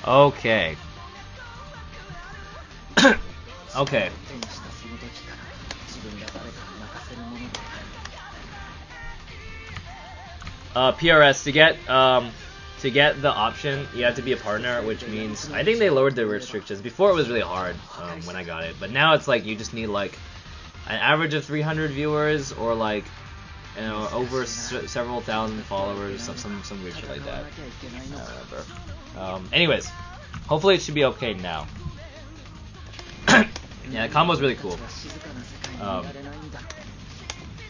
Okay. Okay. PRS to get the option, you have to be a partner, which means I think they lowered the restrictions. Before it was really hard when I got it, but now it's like you just need like an average of 300 viewers or like over several thousand followers, some weird shit like that. I don't remember. Anyways, hopefully it should be okay now. Yeah, the combo's really cool.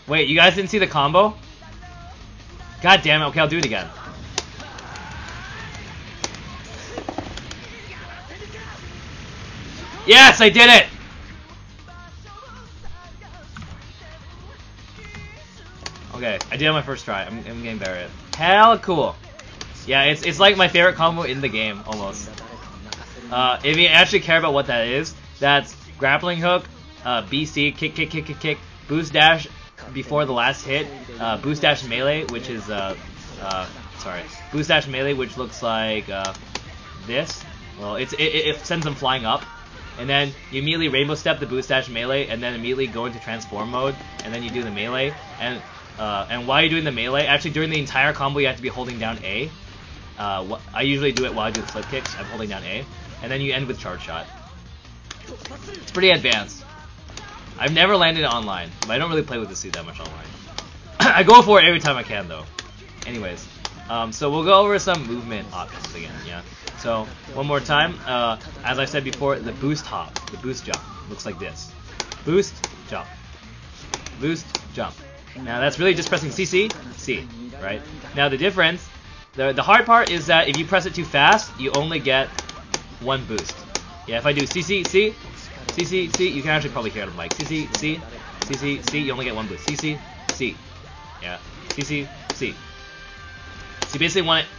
Wait, you guys didn't see the combo? God damn it, okay, I'll do it again. Yes, I did it! Okay, I did it on my first try. I'm getting better at it. Hell cool. Yeah, it's like my favorite combo in the game, almost. If you actually care about what that is, that's grappling hook, BC, kick, boost dash before the last hit, boost dash melee, which is, boost dash melee, which looks like, this. Well, it sends them flying up. And then you immediately rainbow step the boost dash melee, and then immediately go into transform mode, and then you do the melee. And while you're doing the melee, actually during the entire combo you have to be holding down A. I usually do it while I do the flip kicks. I'm holding down A, and then you end with charge shot. It's pretty advanced. I've never landed it online, but I don't really play with the suit that much online. I go for it every time I can, though. Anyways, so we'll go over some movement options again. Yeah. So one more time, as I said before, the boost hop, the boost jump looks like this: boost, jump, boost, jump. Now that's really just pressing CC, C, right? Now the difference, the hard part is that if you press it too fast, you only get one boost. Yeah, if I do CC, C, CC, C, you can actually probably hear it on the mic. CC, C, CC, C, you only get one boost. CC, C, yeah, CC, C. So you basically want it.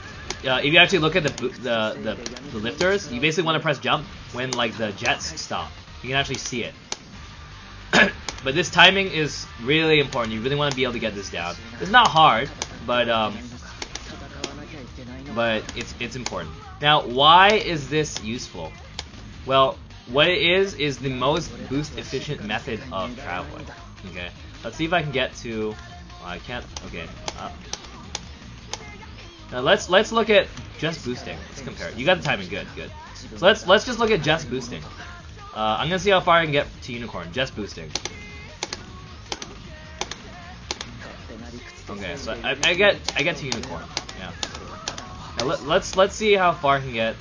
If you actually look at the lifters, you basically want to press jump when like the jets stop. You can actually see it. But this timing is really important. You really want to be able to get this down. It's not hard, but it's important. Now, why is this useful? Well, what it is the most boost efficient method of traveling. Okay, let's see if I can get to. Well, I can't. Okay. Now let's look at just boosting. Let's compare it. You got the timing, good. So let's just look at just boosting. I'm gonna see how far I can get to unicorn. Just boosting. Okay, so I get to unicorn. Yeah. Now let's see how far I can get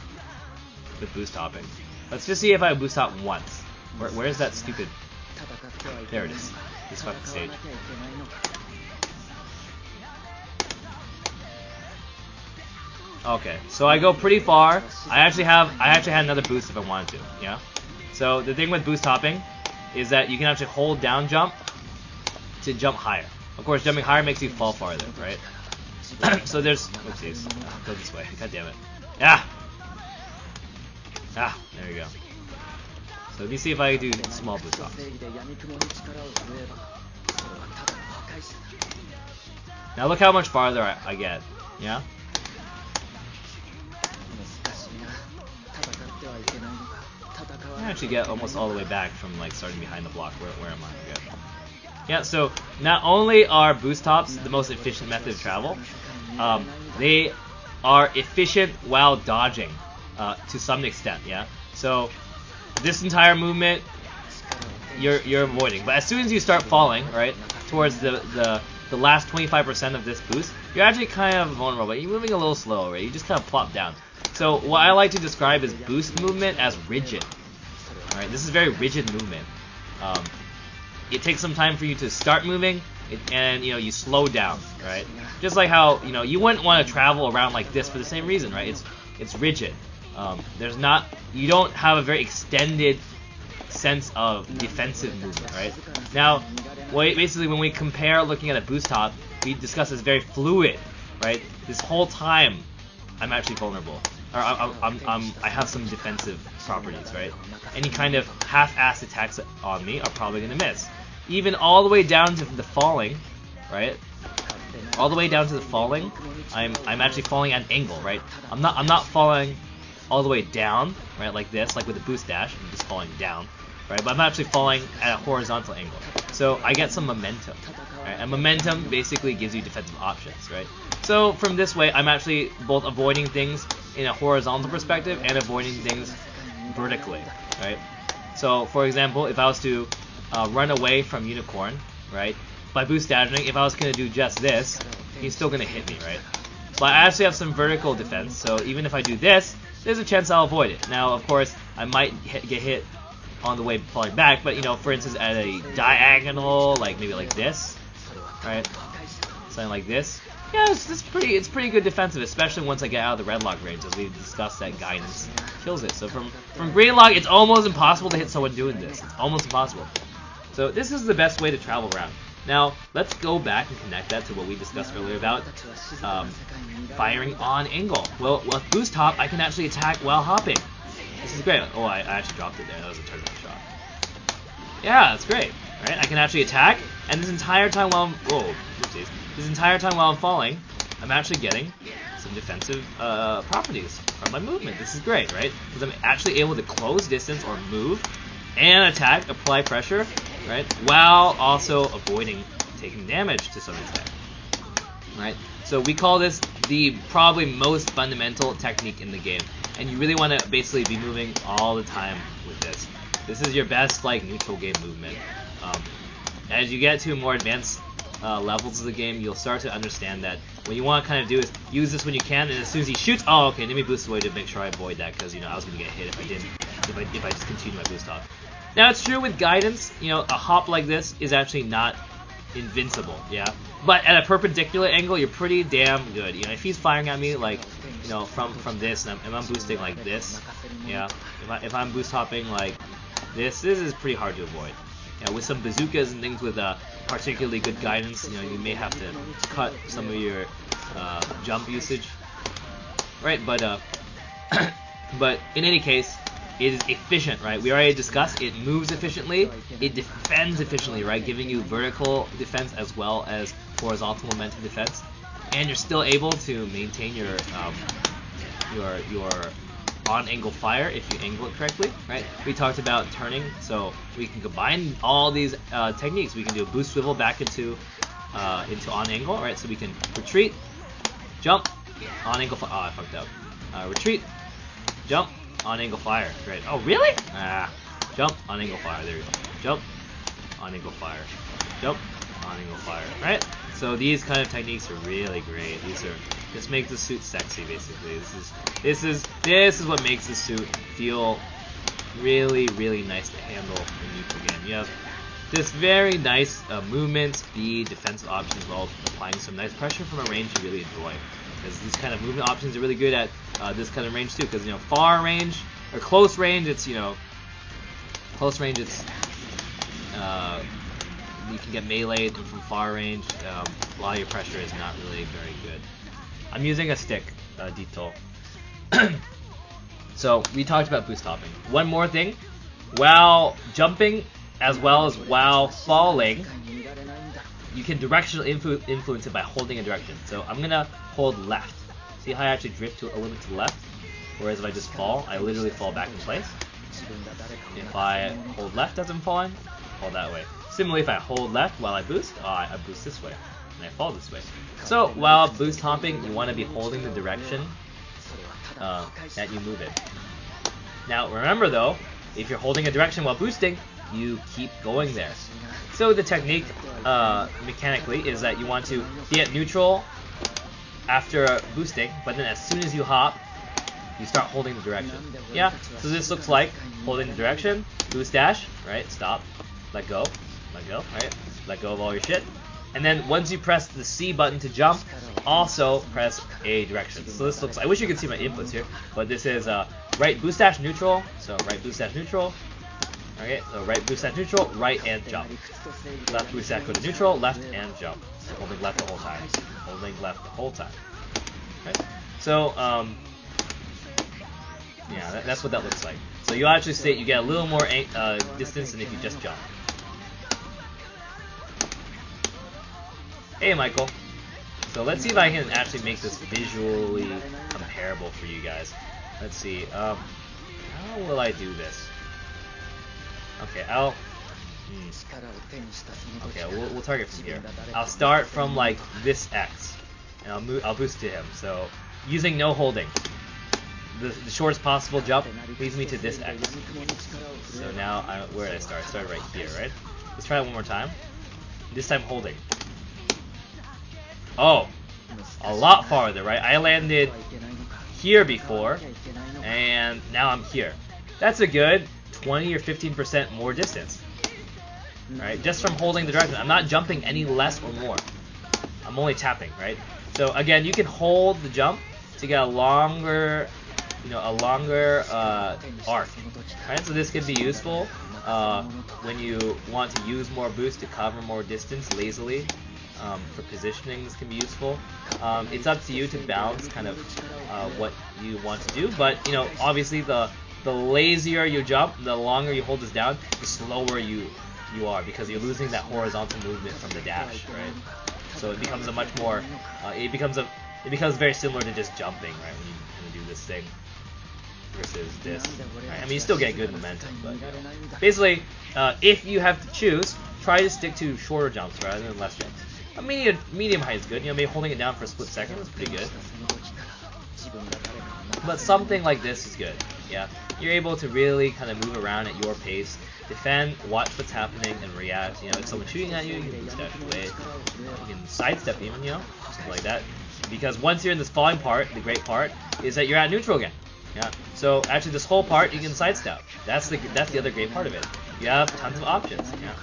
with boost hopping. Let's just see if I boost hop once. Where is that stupid? There it is. This fucking stage. Okay, so I go pretty far. I actually had another boost if I wanted to. Yeah. So the thing with boost hopping is that you can actually hold down jump to jump higher. Of course, jumping higher makes you fall farther, right? So there's. Oopsies. Go this way. God damn it. Yeah. Ah, there we go. So let me see if I can do small boost hops. Now look how much farther I get. Yeah. I actually get almost all the way back from like starting behind the block. Where am I? Okay. Yeah, so not only are boost hops the most efficient method of travel, they are efficient while dodging to some extent. Yeah. So this entire movement you're avoiding, but as soon as you start falling, right, towards the last 25% of this boost, you're actually kind of vulnerable. But you're moving a little slow, right? You just kind of plop down. So what I like to describe is boost movement as rigid. Alright, this is very rigid movement. It takes some time for you to start moving, and you slow down, right? Just like how you wouldn't want to travel around like this for the same reason, right? It's rigid. You don't have a very extended sense of defensive movement, right? Now, basically when we compare looking at a boost hop, we discuss this very fluid, right? This whole time, I'm actually vulnerable. Or I have some defensive properties, right? Any kind of half-assed attacks on me are probably going to miss. Even all the way down to the falling, right? all the way down to the falling, I'm actually falling at an angle, right? I'm not falling all the way down, right, like this, like with the boost dash. I'm just falling down, right? But I'm actually falling at a horizontal angle, so I get some momentum, right? And momentum basically gives you defensive options, right? So from this way, I'm actually both avoiding things in a horizontal perspective and avoiding things vertically, right? So for example, if I was to run away from Unicorn, right, by boost dashing, if I was going to do just this, he's still going to hit me, right? But I actually have some vertical defense, so even if I do this, there's a chance I'll avoid it. Now, of course, I might get hit on the way falling back, but, you know, for instance, at a diagonal, like maybe like this, right? Something like this. Yeah, it's pretty good defensive, especially once I get out of the red lock range, as we discussed that guidance kills it. So from green lock, it's almost impossible to hit someone doing this. It's almost impossible. So this is the best way to travel around. Now, let's go back and connect that to what we discussed earlier about firing on angle. Well, with boost hop, I can actually attack while hopping. This is great. Oh, I actually dropped it there. That was a tournament shot. Yeah, that's great. Right? I can actually attack, and this entire time while this entire time while I'm falling, I'm actually getting some defensive properties from my movement. This is great, right? Because I'm actually able to close distance or move and attack, apply pressure, right, while also avoiding taking damage to some extent, right? So we call this the probably most fundamental technique in the game, and you really want to basically be moving all the time with this. This is your best like neutral game movement. As you get to more advanced levels of the game, you'll start to understand that what you want to kind of do is use this when you can, and as soon as he shoots, oh, okay, let me boost away to make sure I avoid that, because, you know, I was going to get hit if I just continue my boost hop. Now, it's true with guidance, you know, a hop like this is actually not invincible, yeah? But at a perpendicular angle, you're pretty damn good. You know, if he's firing at me, like, you know, from this, and I'm boosting like this, yeah? If I'm boost hopping like this is pretty hard to avoid. You know, with some bazookas and things with particularly good guidance, you know, you may have to cut some of your jump usage, right? But but in any case, it is efficient, right? We already discussed it moves efficiently, it defends efficiently, right? Giving you vertical defense as well as horizontal momentum defense, and you're still able to maintain your on-angle fire if you angle it correctly, right? We talked about turning, so we can combine all these techniques. We can do a boost swivel back into on-angle, right? So we can retreat, jump, on-angle fire. Oh, I fucked up. Retreat, jump, on-angle fire. Great. Oh, really? Jump, on-angle fire. There we go. Jump, on-angle fire. Jump, on-angle fire. Right? So these kind of techniques are really great. This makes the suit sexy, basically. This is what makes the suit feel really, really nice to handle in neutral game. You have this very nice movement, speed, defensive options, while applying some nice pressure from a range you really enjoy. Because these kind of movement options are really good at this kind of range too. Because, you know, far range or close range, it's, you know, close range, it's you can get meleeed, and from far range, a lot of your pressure is not really very good. I'm using a stick, Dito. So we talked about boost hopping. One more thing, while jumping as well as while falling, you can directionally influence it by holding a direction. So I'm gonna hold left. See how I actually drift a little bit to the left? Whereas if I just fall, I literally fall back in place. If I hold left as I'm falling, fall that way. Similarly, if I hold left while I boost, I boost this way, and I fall this way. So while boost hopping, you want to be holding the direction that you move in. Now remember though, if you're holding a direction while boosting, you keep going there. So the technique mechanically is that you want to be at neutral after boosting, but then as soon as you hop, you start holding the direction. Yeah, so this looks like holding the direction, boost dash, right, stop, let go, right, let go of all your shit. And then once you press the C button to jump, also press A direction. So this looks, I wish you could see my inputs here, but this is right boost dash neutral, so right boost dash neutral, okay, so right boost dash neutral, right and jump. Left boost dash go to neutral, left and jump. So holding left the whole time. Holding left the whole time. Okay? So, yeah, that's what that looks like. So you actually say you get a little more distance than if you just jump. Hey, Michael. So let's see if I can actually make this visually comparable for you guys. Let's see. How will I do this? Okay, Okay, we'll target from here. I'll start from like this X, and I'll boost to him. So using no holding, the shortest possible jump leads me to this X. So now where did I start? I started right here, right? Let's try it one more time. This time holding. Oh, a lot farther, right? I landed here before, and now I'm here. That's a good 20 or 15% more distance, right? Just from holding the direction. I'm not jumping any less or more. I'm only tapping, right? So again, you can hold the jump to get a longer, arc, right? So this can be useful when you want to use more boost to cover more distance lazily. For positioning, this can be useful. It's up to you to balance kind of what you want to do, but obviously the lazier you jump, the longer you hold this down, the slower you are, because you're losing that horizontal movement from the dash, right? So it becomes a much more it becomes very similar to just jumping, right? When you do this thing versus this. Right? I mean, you still get good momentum, but basically, if you have to choose, try to stick to shorter jumps rather than less jumps. A medium height is good. Maybe holding it down for a split second is pretty good. But something like this is good. Yeah, you're able to really kind of move around at your pace, defend, watch what's happening, and react. If someone's shooting at you, you can boost dash away. You can sidestep even, something like that. Because once you're in this falling part, the great part is that you're at neutral again. Yeah. So actually, this whole part you can sidestep. That's the other great part of it. You have tons of options. Yeah.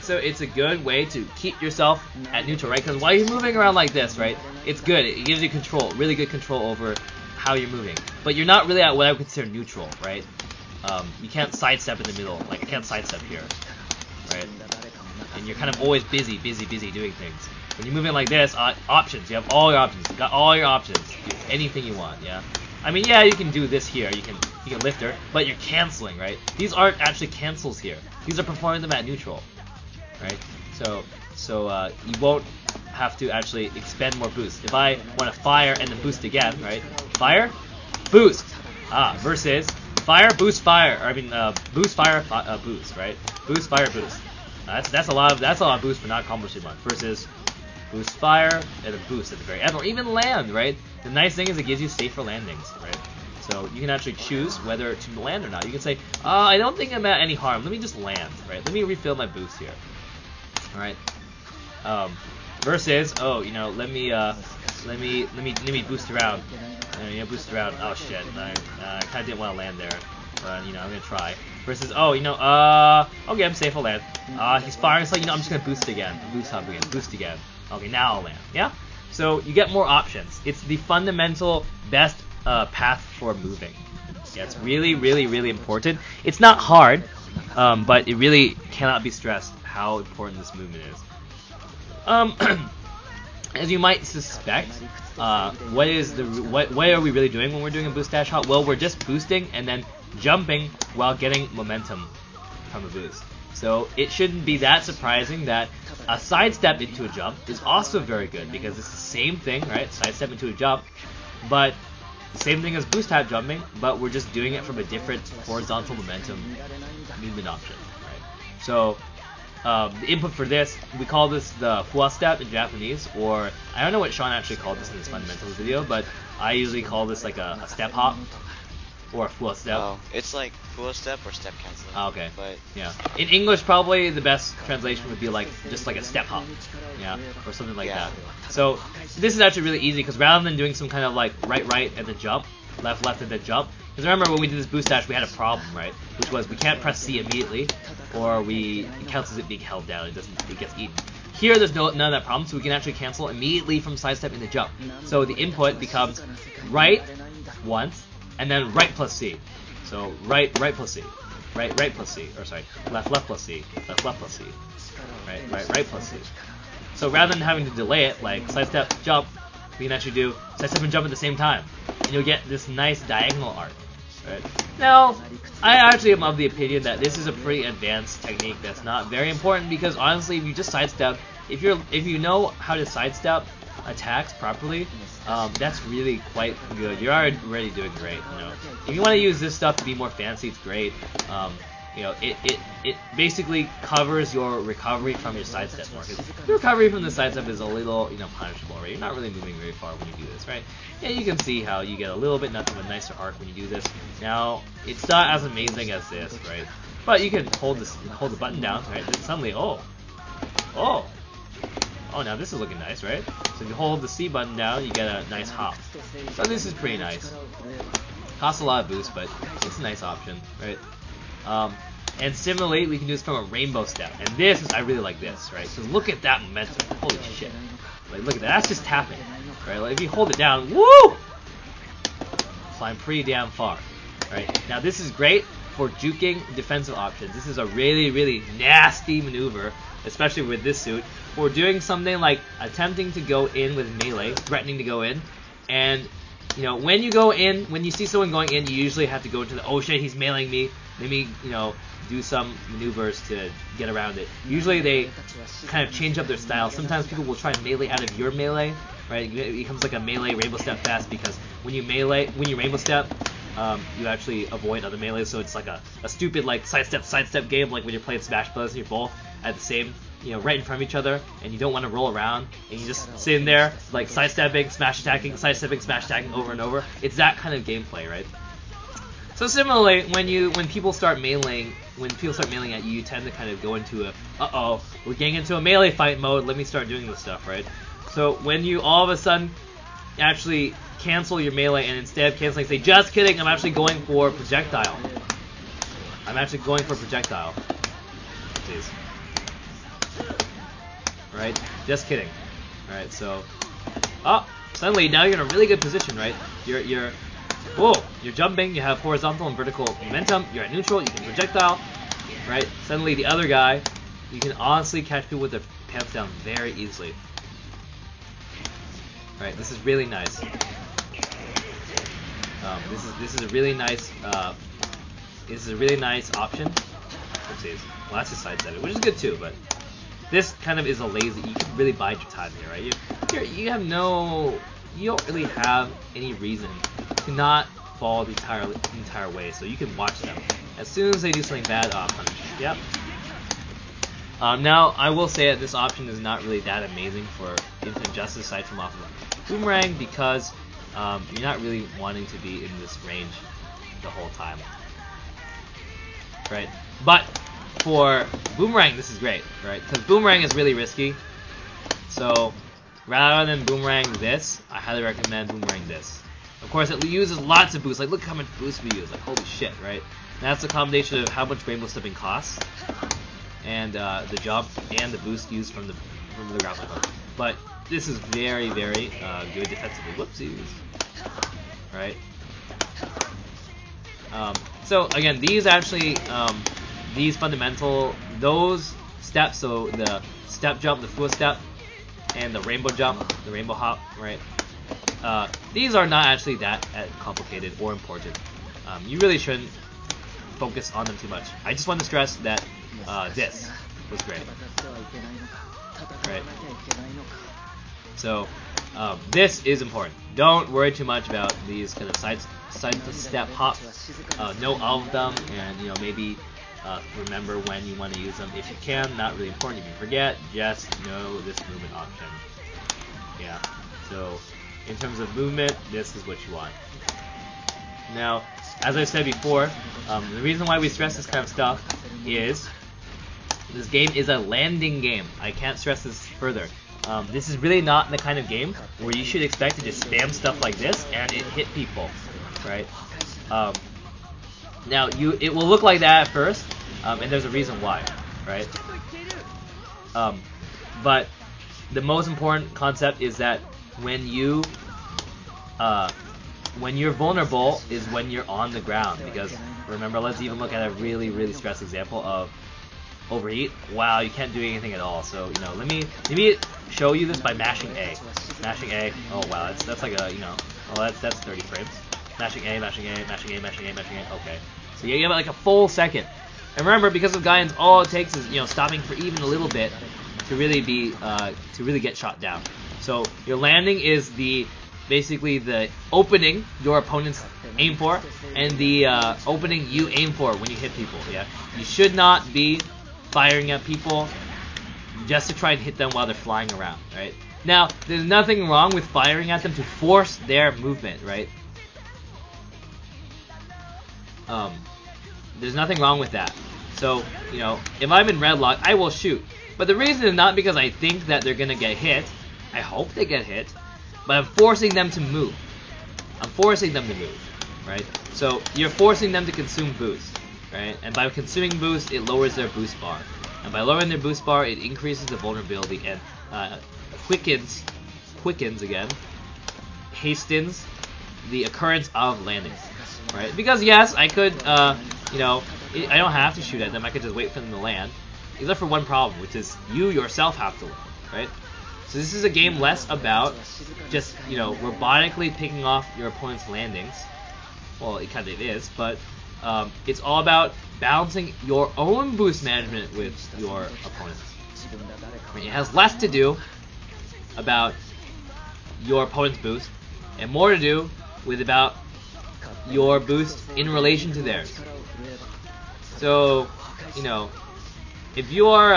So it's a good way to keep yourself at neutral, right? Because while you're moving around like this, right, it's good. It gives you control, really good control over how you're moving. But you're not really at what I would consider neutral, right? You can't sidestep in the middle. Like, I can't sidestep here, right? And you're kind of always busy doing things. When you're moving like this, options. You have all your options. You got all your options. You do anything you want, yeah? I mean, yeah, you can do this here. You can lift her, but you're canceling, right? These aren't actually cancels here. These are performing them at neutral, right? So you won't have to actually expend more boost. If I want to fire and then boost again, right? Fire, boost. Versus fire, boost, fire. Or I mean, boost, fire, boost, right? Boost, fire, boost. That's a lot of boost for not accomplishing much. Versus boost, fire, and then boost at the very end, or even land, right? The nice thing is it gives you safer landings, right? So you can actually choose whether to land or not. You can say, I don't think I'm at any harm. Let me just land, right? Let me refill my boost here. All right. Versus, let me boost around. Boost around. Oh shit, I kind of didn't want to land there, but I'm gonna try. Versus, okay, I'm safe. I'll land. He's firing, so I'm just gonna boost again. Boost hub again. Boost again. Okay, now I'll land. Yeah. So you get more options. It's the fundamental best path for moving. Yeah, it's really, really, really important. It's not hard, but it really cannot be stressed how important this movement is. As you might suspect, what are we really doing when we're doing a boost dash hop? Well, we're just boosting and then jumping while getting momentum from a boost. So it shouldn't be that surprising that a sidestep into a jump is also very good, because it's the same thing, right? Sidestep into a jump, but the same thing as boost type jumping, but we're just doing it from a different horizontal momentum movement option, right? So the input for this, we call this the hua step in Japanese, or I don't know what Sean actually called this in his fundamentals video, but I usually call this like a step hop or a hua step. Oh, it's like hua step or step canceling. Okay. But yeah, in English probably the best translation would be like just like a step hop, yeah, or something like that. So this is actually really easy, because rather than doing some kind of like right and then jump, left and then jump. Because remember when we did this boost dash, we had a problem, right? Which was we can't press C immediately, or it cancels it being held down. It gets eaten. Here, there's none of that problem, so we can actually cancel immediately from sidestep into jump. So the input becomes right once, and then right plus C. So right plus C, right plus C, or sorry, left plus C, left plus C, right plus C. So rather than having to delay it, like sidestep, jump, we can actually do sidestep and jump at the same time, and you'll get this nice diagonal arc. Right. Now, I actually am of the opinion that this is a pretty advanced technique that's not very important, because honestly, if you just sidestep, if you know how to sidestep attacks properly, that's really quite good. You're already doing great. You know, if you want to use this stuff to be more fancy, it's great. You know, it basically covers your recovery from your sidestep more. Because your recovery from the sidestep is a little, you know, punishable, right? You're not really moving very far when you do this, right? Yeah, you can see how you get a little bit of a nicer arc when you do this. Now, it's not as amazing as this, right? But you can hold the button down, right? Then suddenly, oh, now this is looking nice, right? So if you hold the C button down, you get a nice hop. So this is pretty nice. Costs a lot of boost, but it's a nice option, right? And similarly, we can do this from a rainbow step. And this is, I really like this, right? So look at that momentum. Holy shit. Like, look at that. That's just tapping, right? Like, if you hold it down, woo! Flying pretty damn far, right? Now, this is great for juking defensive options. This is a really, really nasty maneuver, especially with this suit, for doing something like attempting to go in with melee, threatening to go in, and you know, when you go in, when you see someone going in, you usually have to go into the, oh shit, he's meleeing me, let me, you know, do some maneuvers to get around it. Usually they kind of change up their style. Sometimes people will try and melee out of your melee, right? It becomes like a melee rainbow step fast because when you rainbow step, you actually avoid other melees, so it's like a stupid like sidestep game, like when you're playing Smash Bros. And you're both at the same, you know, right in front of each other, and you don't want to roll around, and you just sitting there like sidestepping, smash attacking, sidestepping, smash attacking over and over. It's that kind of gameplay, right? So similarly, when people start meleeing at you, you tend to kind of go into a, we're getting into a melee fight mode. Let me start doing this stuff, right? So when you all of a sudden actually cancel your melee and instead of canceling, say, just kidding, I'm actually going for projectile. Please. Right? Just kidding. Alright, so suddenly now you're in a really good position, right? You're jumping, you have horizontal and vertical momentum, you're at neutral, you can projectile, right? Suddenly the other guy, you can honestly catch people with their pants down very easily. Right, this is really nice. This is a really nice option. Oopsies. Well, that's just sidestepping, which is good too, but this kind of is a lazy. You can really bide your time here, right? You don't really have any reason to not fall the entire way, so you can watch them. As soon as they do something bad, punish. Yep. Now, I will say that this option is not really that amazing for Infinite Justice aside from off of Boomerang because you're not really wanting to be in this range the whole time. Right? But for Boomerang, this is great, right? Because Boomerang is really risky. So, rather than Boomerang this, I highly recommend Boomerang this. Of course, it uses lots of boost. Like, look how much boost we use. Like, holy shit, right? And that's a combination of how much rainbow stepping costs, and the jump and the boost used from the grappling hook. But this is very, very good defensively. Whoopsies. Right? So again, these actually, these fundamental, those steps, so the step jump, the full step, and the rainbow jump, the rainbow hop, right? These are not actually that complicated or important. You really shouldn't focus on them too much. I just want to stress that this was great. Right? So, this is important. Don't worry too much about these kind of side step hops. Know all of them, and you know, maybe remember when you want to use them. If you can, not really important. If you forget, just know this movement option. Yeah. So, in terms of movement, this is what you want. Now, as I said before, the reason why we stress this kind of stuff is this game is a landing game. I can't stress this further. This is really not the kind of game where you should expect to just spam stuff like this and it hit people, right? Now, it will look like that at first, and there's a reason why, right? But the most important concept is that when you're vulnerable is when you're on the ground, because remember, let's even look at a really, really stressed example of overheat. Wow, you can't do anything at all. So, you know, let me show you this by mashing A. Mashing A. Oh wow, that's like a, you know, well, that's 30 frames. Mashing A, mashing A, mashing A, mashing A, mashing A. Okay. So you have like a full second. And remember, because of Gaians, all it takes is, you know, stopping for even a little bit, to really get shot down. So your landing is basically the opening your opponents aim for, and the opening you aim for when you hit people. Yeah, you should not be firing at people just to try and hit them while they're flying around, right? Now, there's nothing wrong with firing at them to force their movement, right? There's nothing wrong with that. So, you know, if I'm in red lock, I will shoot. But the reason is not because I think that they're gonna get hit. I hope they get hit, but I'm forcing them to move. I'm forcing them to move, right? So you're forcing them to consume boost, right? And by consuming boost, it lowers their boost bar. And by lowering their boost bar, it increases the vulnerability and quickens again, hastens the occurrence of landings, right? Because yes, I could, you know, I don't have to shoot at them. I could just wait for them to land, except for one problem, which is you yourself have to land, right? So this is a game less about just, you know, robotically picking off your opponent's landings. Well, it kind of is, but it's all about balancing your own boost management with your opponent. It has less to do about your opponent's boost, and more to do with about your boost in relation to theirs. So, you know, if your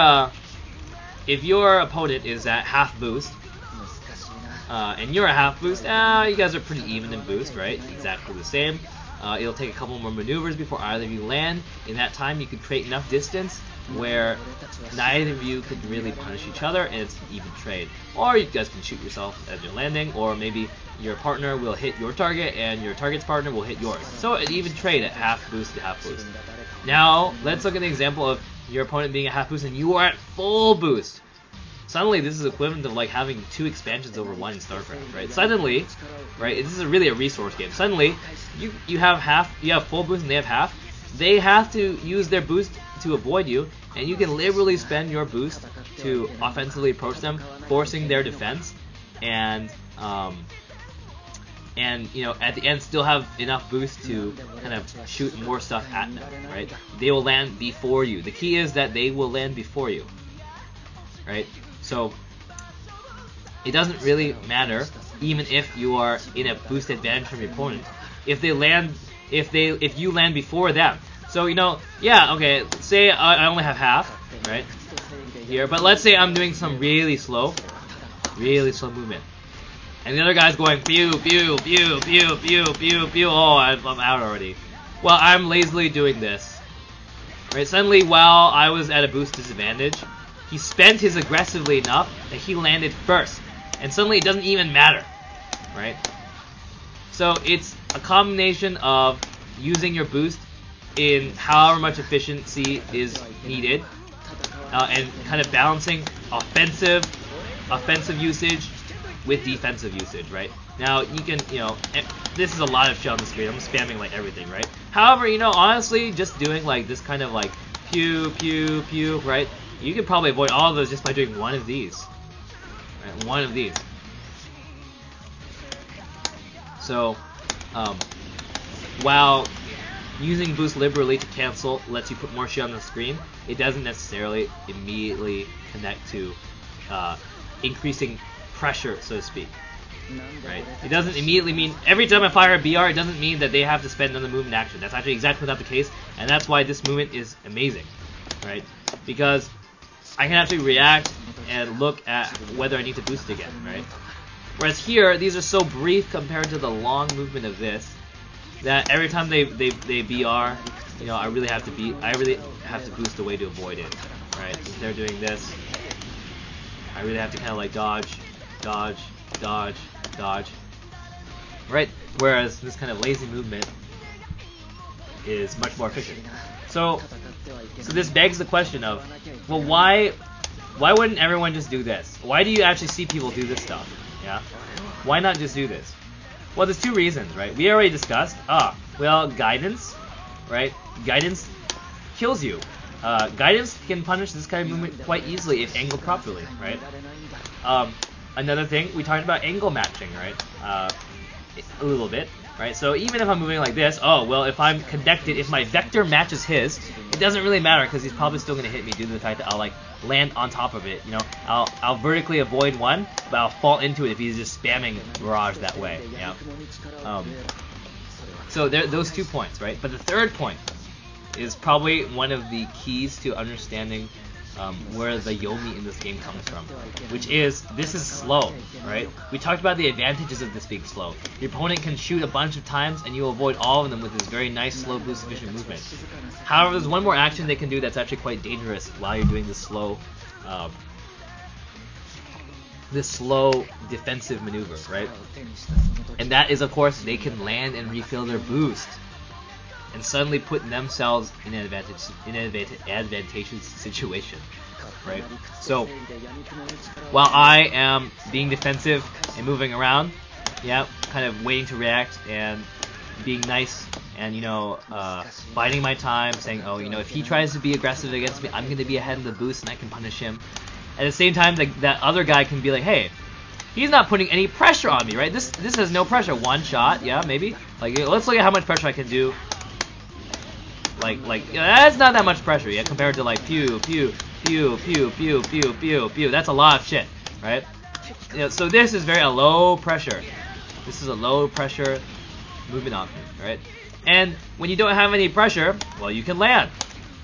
opponent is at half boost, and you're at half boost, you guys are pretty even in boost, right? Exactly the same. It'll take a couple more maneuvers before either of you land. In that time, you could create enough distance where neither of you could really punish each other, and it's an even trade. Or you guys can shoot yourself as you're landing, or maybe your partner will hit your target, and your target's partner will hit yours. So an even trade at half boost to half boost. Now, let's look at the example of your opponent being at half boost and you are at full boost. Suddenly, this is equivalent of like having 2 expansions over 1 in StarCraft, right? Suddenly, right? This is really a resource game. Suddenly, you have full boost and they have half. They have to use their boost to avoid you, and you can liberally spend your boost to offensively approach them, forcing their defense, and you know, at the end still have enough boost to kind of shoot more stuff at them, right? They will land before you. The key is that they will land before you, right? So it doesn't really matter, even if you are in a boost advantage from your opponent, if you land before them. So, you know, yeah, okay, say I only have half, right, here, but let's say I'm doing some really slow movement, and the other guy's going pew, pew, pew, pew, pew, pew, pew, oh, I'm out already. Well, I'm lazily doing this, right? Suddenly, while I was at a boost disadvantage, he spent his aggressively enough that he landed first, and suddenly it doesn't even matter, right? So it's a combination of using your boost in however much efficiency is needed, and kind of balancing offensive usage with defensive usage, right? Now you can, you know, this is a lot of shit on the screen. I'm spamming like everything, right? However, you know, honestly, just doing like this kind of like pew, pew, pew, right? You could probably avoid all of those just by doing one of these, right? One of these. So, while using boost liberally to cancel lets you put more shit on the screen, it doesn't necessarily immediately connect to increasing pressure, so to speak. Right? It doesn't immediately mean every time I fire a BR, it doesn't mean that they have to spend another movement action. That's actually exactly not the case, and that's why this movement is amazing, right? Because I can actually react and look at whether I need to boost again, right? Whereas here, these are so brief compared to the long movement of this, that every time they BR, you know, I really have to boost away to avoid it, right? If they're doing this, I really have to kind of like dodge, dodge, dodge, dodge, right? Whereas this kind of lazy movement is much more efficient. So this begs the question of, well, why wouldn't everyone just do this? Why do you actually see people do this stuff? Yeah, why not just do this? Well, there's 2 reasons, right? We already discussed. Well, guidance, right? Guidance kills you. Guidance can punish this kind of movement quite easily if angled properly, right? Another thing, we talked about angle matching, right? A little bit. right? So even if I'm moving like this, oh, well, if I'm connected, if my vector matches his, it doesn't really matter because he's probably still going to hit me due to the fact that I'll like land on top of it, you know? I'll vertically avoid one, but I'll fall into it if he's just spamming barrage that way, yeah? So there, those 2 points, right? But the third point is probably one of the keys to understanding where the Yomi in this game comes from, which is this is slow, right? We talked about the advantages of this being slow. Your opponent can shoot a bunch of times and you avoid all of them with this very nice slow boost efficient movement. However, there's one more action they can do that's actually quite dangerous while you're doing this slow defensive maneuver, right? And that is, of course, they can land and refill their boost and suddenly put themselves in an advantageous situation, right? So while I am being defensive and moving around, yeah, kind of waiting to react and being nice and, you know, biding my time, saying, oh, you know, if he tries to be aggressive against me, I'm going to be ahead in the boost and I can punish him. At the same time, that other guy can be like, hey, he's not putting any pressure on me, right? This has no pressure. One shot, yeah, maybe. Like, let's look at how much pressure I can do. Like that's not that much pressure, yeah, compared to like pew, pew, pew, pew, pew, pew, pew, pew. That's a lot of shit, right? You know, so this is very a low pressure. This is a low pressure movement option, right? And when you don't have any pressure, well, you can land,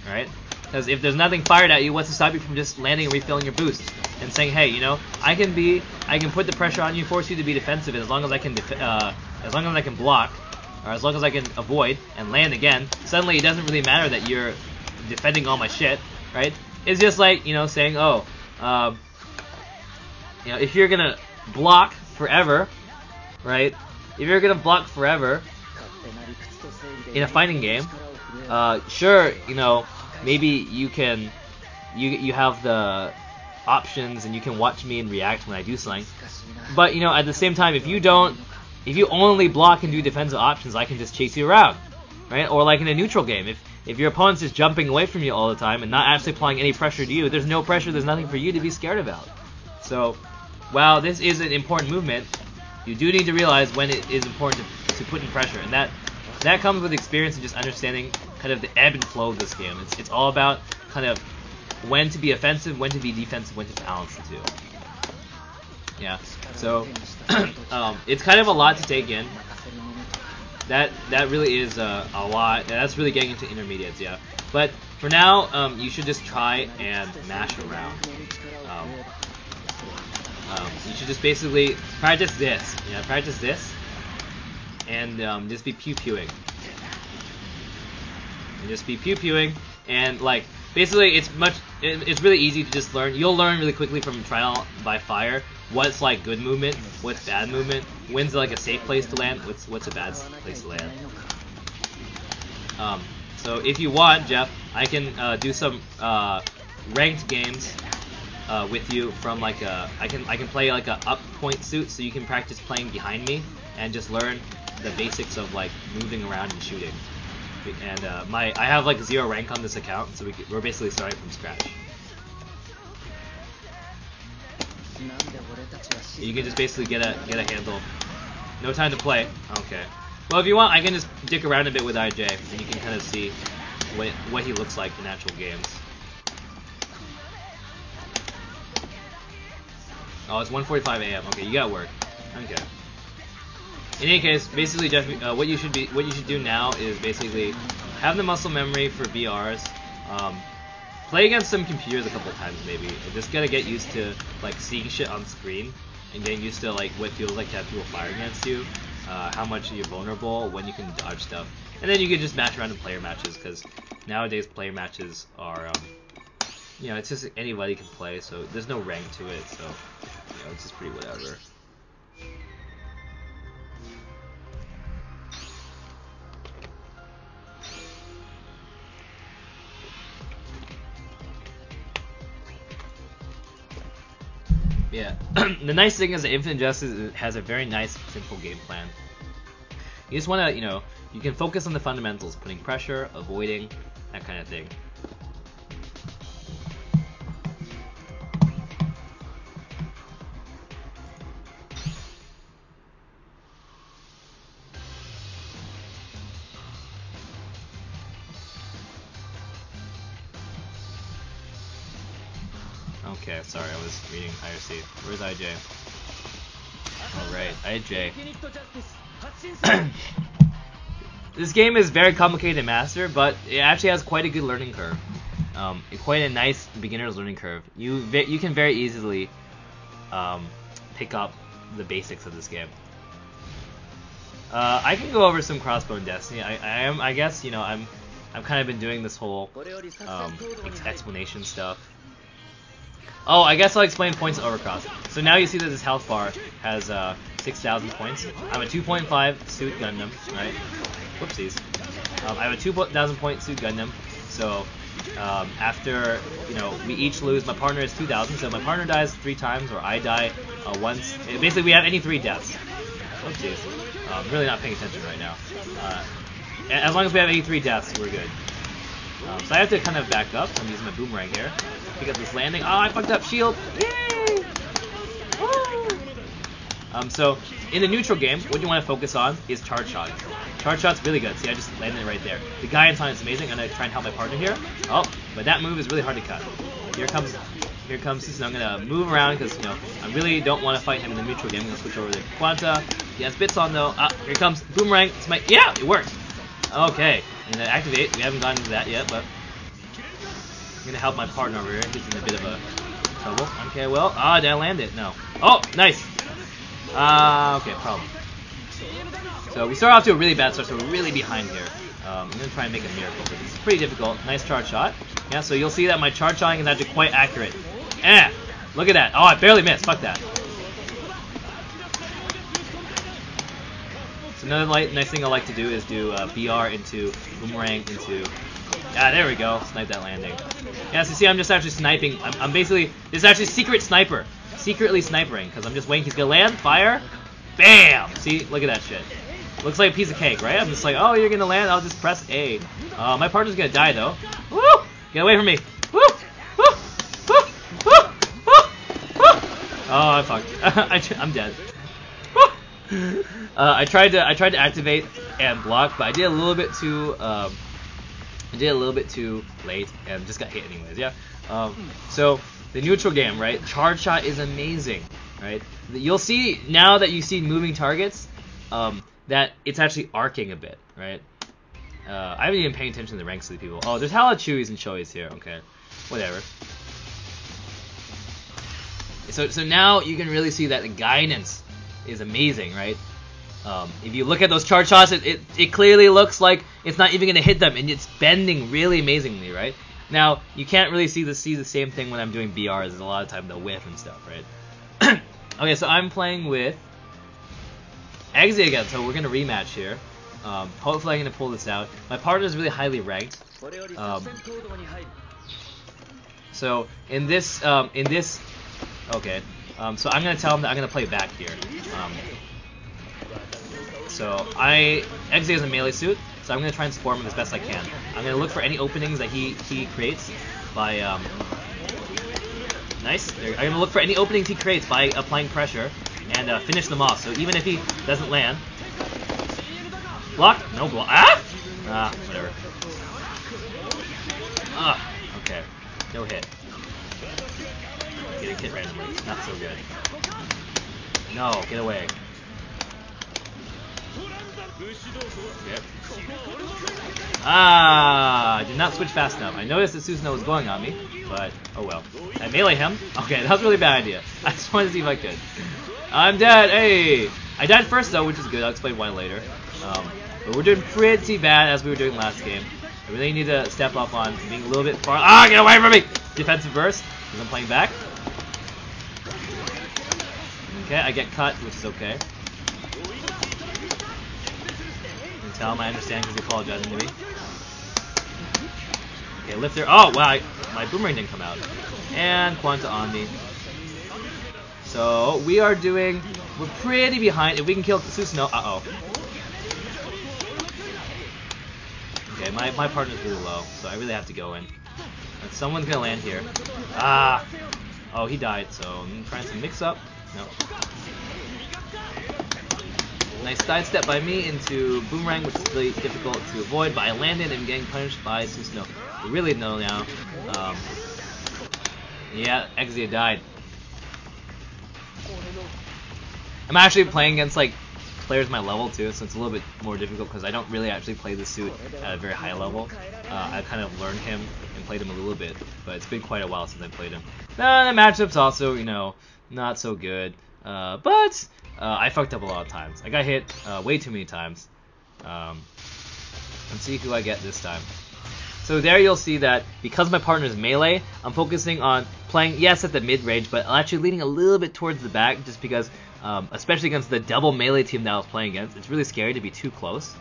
right? Because if there's nothing fired at you, what's to stop you from just landing and refilling your boost and saying, hey, you know, I can put the pressure on you, force you to be defensive, and as long as I can block, or as long as I can avoid and land again, suddenly it doesn't really matter that you're defending all my shit, right? It's just like, you know, saying, oh, you know, if you're gonna block forever, right? If you're gonna block forever in a fighting game, sure, you know, maybe you can, you have the options and you can watch me and react when I do something, but, you know, at the same time, if you only block and do defensive options, I can just chase you around, right? Or like in a neutral game, if your opponent's just jumping away from you all the time and not actually applying any pressure to you, there's no pressure, there's nothing for you to be scared about. So, while this is an important movement, you do need to realize when it is important to put in pressure, and that comes with experience and just understanding kind of the ebb and flow of this game. It's all about kind of when to be offensive, when to be defensive, when to balance the two. Yeah, so it's kind of a lot to take in. That really is a lot. That's really getting into intermediates, yeah. But for now, you should just try and mash around. You should just basically practice this. Yeah, practice this, and just be pew-pewing. And just be pew-pewing, and like basically, it's really easy to just learn. You'll learn really quickly from trial by fire what's like good movement, what's bad movement, when's like a safe place to land, what's a bad place to land. So if you want, Jeff, I can do some ranked games with you from like I can play like a up point suit, so you can practice playing behind me and just learn the basics of like moving around and shooting. And I have like 0 rank on this account, so we're basically starting from scratch. You can just basically get a handle. No time to play. Okay. Well, if you want, I can just dick around a bit with IJ, and you can kind of see what he looks like in actual games. Oh, it's 1:45 a.m. Okay, you got work. Okay. In any case, basically, Jeff, what you should do now is basically have the muscle memory for VRs. Play against some computers a couple times, maybe. Just gotta get used to like seeing shit on screen and getting used to like what it feels like to have people fire against you, how much you're vulnerable, when you can dodge stuff, and then you can just match around in player matches, because nowadays player matches are, you know, it's just anybody can play, so there's no rank to it, so you know, it's just pretty whatever. Yeah, the nice thing is that Infinite Justice has a very nice, simple game plan. You just want to, you know, you can focus on the fundamentals, putting pressure, avoiding, that kind of thing. Okay, sorry, I was reading higher C. Where's IJ? Alright, IJ. This game is very complicated to master, but it actually has quite a good learning curve. Quite a nice beginner's learning curve. You can very easily pick up the basics of this game. I can go over some crossbow in Destiny. I guess, you know, I've kind of been doing this whole explanation stuff. Oh, I guess I'll explain points of Overcross. So now you see that this health bar has 6,000 points. I'm a 2.5 suit Gundam, right? Whoopsies. I have a 2,000 point suit Gundam. So after, you know, we each lose, my partner is 2,000. So if my partner dies 3 times, or I die once. Basically, we have any 3 deaths. Whoopsies. I'm really not paying attention right now. As long as we have 83 deaths, we're good. So I have to kind of back up. I'm using my boomerang here. Pick up this landing. Oh, I fucked up. Shield. Yay! Woo! So in the neutral game, what you want to focus on is charge shot. Charge shot's really good. See, I just landed it right there. The guidance on it's amazing. I'm gonna try and help my partner here. Oh, but that move is really hard to cut. Here comes Susanoo. I'm gonna move around because, you know, I really don't want to fight him in the neutral game. I'm gonna switch over to Quanta. He has bits on though. Here comes boomerang. It's my it worked. Okay, and then activate. We haven't gotten into that yet, but I'm gonna help my partner over here. He's in a bit of a trouble. Okay, well, did I land it? No. Oh, nice. Okay, problem. So we start off to a really bad start, so we're really behind here. I'm gonna try and make a miracle, but it's pretty difficult. Nice charge shot. Yeah, so you'll see that my charge shotting is actually quite accurate. Look at that. Oh, I barely missed. Fuck that. So another nice thing I like to do is do BR into boomerang into. There we go. Snipe that landing. Yeah, so see, I'm just actually sniping. I'm basically, this is actually secret sniper. Secretly snipering, because I'm just waiting. He's gonna land, fire, bam! See, look at that shit. Looks like a piece of cake, right? I'm just like, oh, you're gonna land, I'll just press A. My partner's gonna die though. Woo! Get away from me. Woo! Woo! Woo! Woo! Woo! Woo! Oh, I fucked. I'm dead. Woo! I tried to activate and block, but I did a little bit too late and just got hit anyways. Yeah. So the neutral game, right? Charge shot is amazing, right? You'll see now that you see moving targets, that it's actually arcing a bit, right? I haven't even paying attention to the ranks of the people. Oh, there's hella Chewies and Shoeis here. Okay, whatever. So now you can really see that the guidance is amazing, right? If you look at those charge shots, it clearly looks like it's not even gonna hit them, and it's bending really amazingly, right? Now you can't really see the same thing when I'm doing BRs. There's a lot of time they'll whiff and stuff, right? Okay, so I'm playing with Eggsy again, so we're gonna rematch here. Hopefully I'm gonna pull this out. My partner is really highly ranked. So in this, okay. So I'm gonna tell him that I'm gonna play back here. So Eggsy has a melee suit, so I'm gonna try and support him as best I can. I'm gonna look for any openings that he creates by nice. I'm gonna look for any openings he creates by applying pressure and finish them off. So even if he doesn't land, block, no block. Whatever. Okay, no hit. Getting hit randomly, not so good. No, get away. Yep. I did not switch fast enough. I noticed that Susanoo was going on me, but oh well. I melee him. Okay, that was a really bad idea. I just wanted to see if I could. I'm dead. Hey, I died first though, which is good. I'll explain why later. But we're doing pretty bad as we were doing last game. I really need to step up on being a little bit far. Get away from me! Defensive burst, because I'm playing back. Okay, I get cut, which is okay. Tell him I understand because he apologized to me. Okay, lifter. Oh wow, my boomerang didn't come out. And Quanta on me. So we're pretty behind. If we can kill Susanoo, Okay, my partner's really low, so I really have to go in. And someone's gonna land here. Oh, he died. So I'm trying some mix up. No. Nice sidestep by me into boomerang, which is really difficult to avoid, but I landed and getting punished by Susanoo. We really know now. Yeah, Exia died. I'm actually playing against like players my level too, so it's a little bit more difficult because I don't really actually play the suit at a very high level. I kind of learned him and played him a little bit, but it's been quite a while since I played him. The matchup's also, you know, not so good, but I fucked up a lot of times. I got hit way too many times. Let's see who I get this time. So there you'll see that because my partner is melee, I'm focusing on playing, yes, at the mid-range, but actually leaning a little bit towards the back just because, especially against the double melee team that I was playing against, it's really scary to be too close.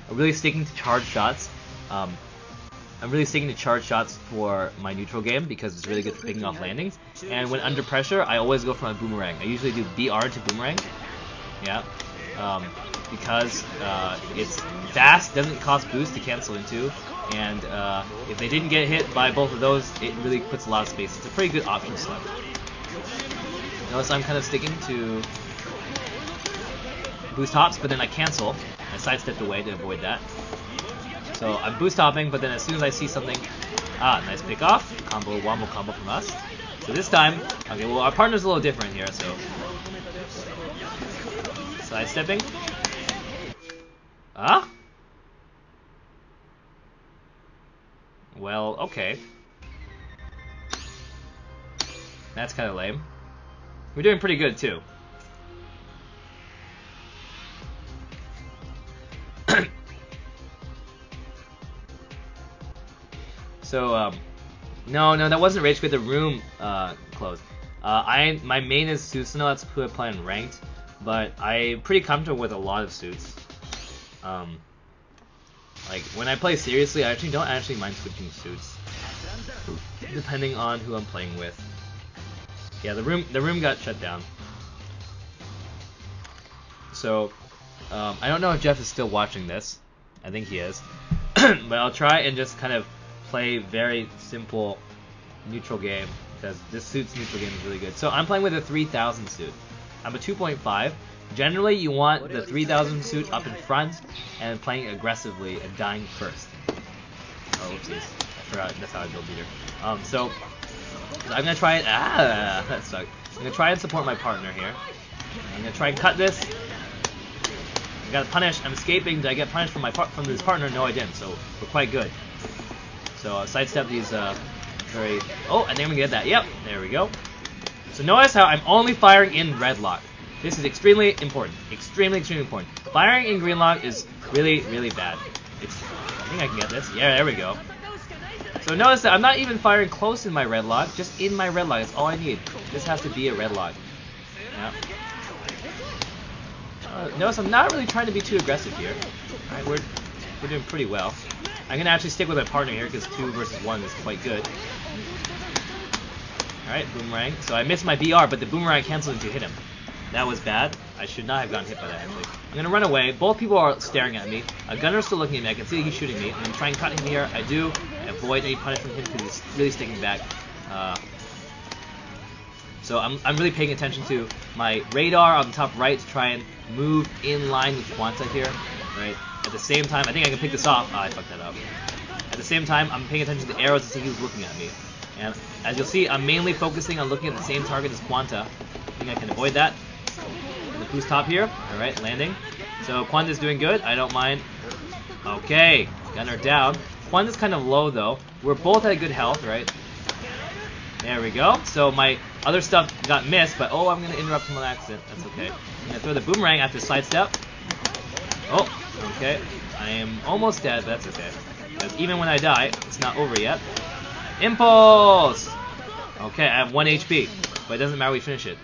I'm really sticking to charge shots. I'm really sticking to charge shots for my neutral game because it's really good for picking off landings. And when under pressure, I always go for my boomerang. I usually do BR to boomerang. Yeah. Because it's fast, doesn't cost boost to cancel into, and if they didn't get hit by both of those, it really puts a lot of space. It's a pretty good option select. Notice I'm kind of sticking to boost hops, but then I cancel. I sidestepped away to avoid that. So I'm boost hopping, but then as soon as I see something, nice pick off, combo, wombo combo from us. So this time, okay, well our partner's a little different here, so sidestepping. Well, okay. That's kind of lame. We're doing pretty good too. So, no, that wasn't rage quit. The room closed. My main is Susanoo. That's who I play in ranked, but I'm pretty comfortable with a lot of suits. Like when I play seriously, I actually don't mind switching suits, depending on who I'm playing with. Yeah, the room got shut down. So, I don't know if Jeff is still watching this. I think he is, but I'll try and just kind of play very simple neutral game because this suit's neutral game is really good. So I'm playing with a 3000 suit. I'm a 2.5. Generally, you want the 3000 suit up in front and playing aggressively and dying first. Oh, whoopsies. I forgot that's how I build meter. So I'm gonna try and that sucked. I'm gonna try and support my partner here. I'm gonna try and cut this. I gotta punish. I'm escaping. Did I get punished from this partner? No, I didn't. So we're quite good. So sidestep these very. Oh, I think I'm gonna get that. Yep, there we go. So notice how I'm only firing in red lock. This is extremely important. Extremely important. Firing in green lock is really, really bad. I think I can get this. Yeah, there we go. So notice that I'm not even firing close in my red lock, just in my red lock. That's all I need. This has to be a red lock. Yeah. Notice I'm not really trying to be too aggressive here. Alright, we're doing pretty well. I'm gonna actually stick with my partner here because 2 versus 1 is quite good. Alright, boomerang. So I missed my BR, but the boomerang canceled into hit him. That was bad. I should not have gotten hit by that, actually. I'm going to run away. Both people are staring at me. Gunner's still looking at me. I can see he's shooting me. I'm going to try and cut him here. I do. I avoid any punish from him because he's really sticking back. So I'm really paying attention to my radar on the top right to try and move in line with Quanta here. Right. At the same time, I think I can pick this off. I fucked that up. At the same time, I'm paying attention to the arrows to see who's looking at me. And as you'll see, I'm mainly focusing on looking at the same target as Quanta. I think I can avoid that. The boost top here. Alright, landing. So Quanta's doing good. I don't mind. Okay, Gunner down. Quanta's kind of low though. We're both at good health, right? There we go. So my other stuff got missed, but oh, I'm going to interrupt him on accident. That's okay. I'm going to throw the boomerang after sidestep. Oh, okay. I am almost dead, but that's okay. Because even when I die, it's not over yet. Impulse! Okay, I have 1 HP, but it doesn't matter, we finish it.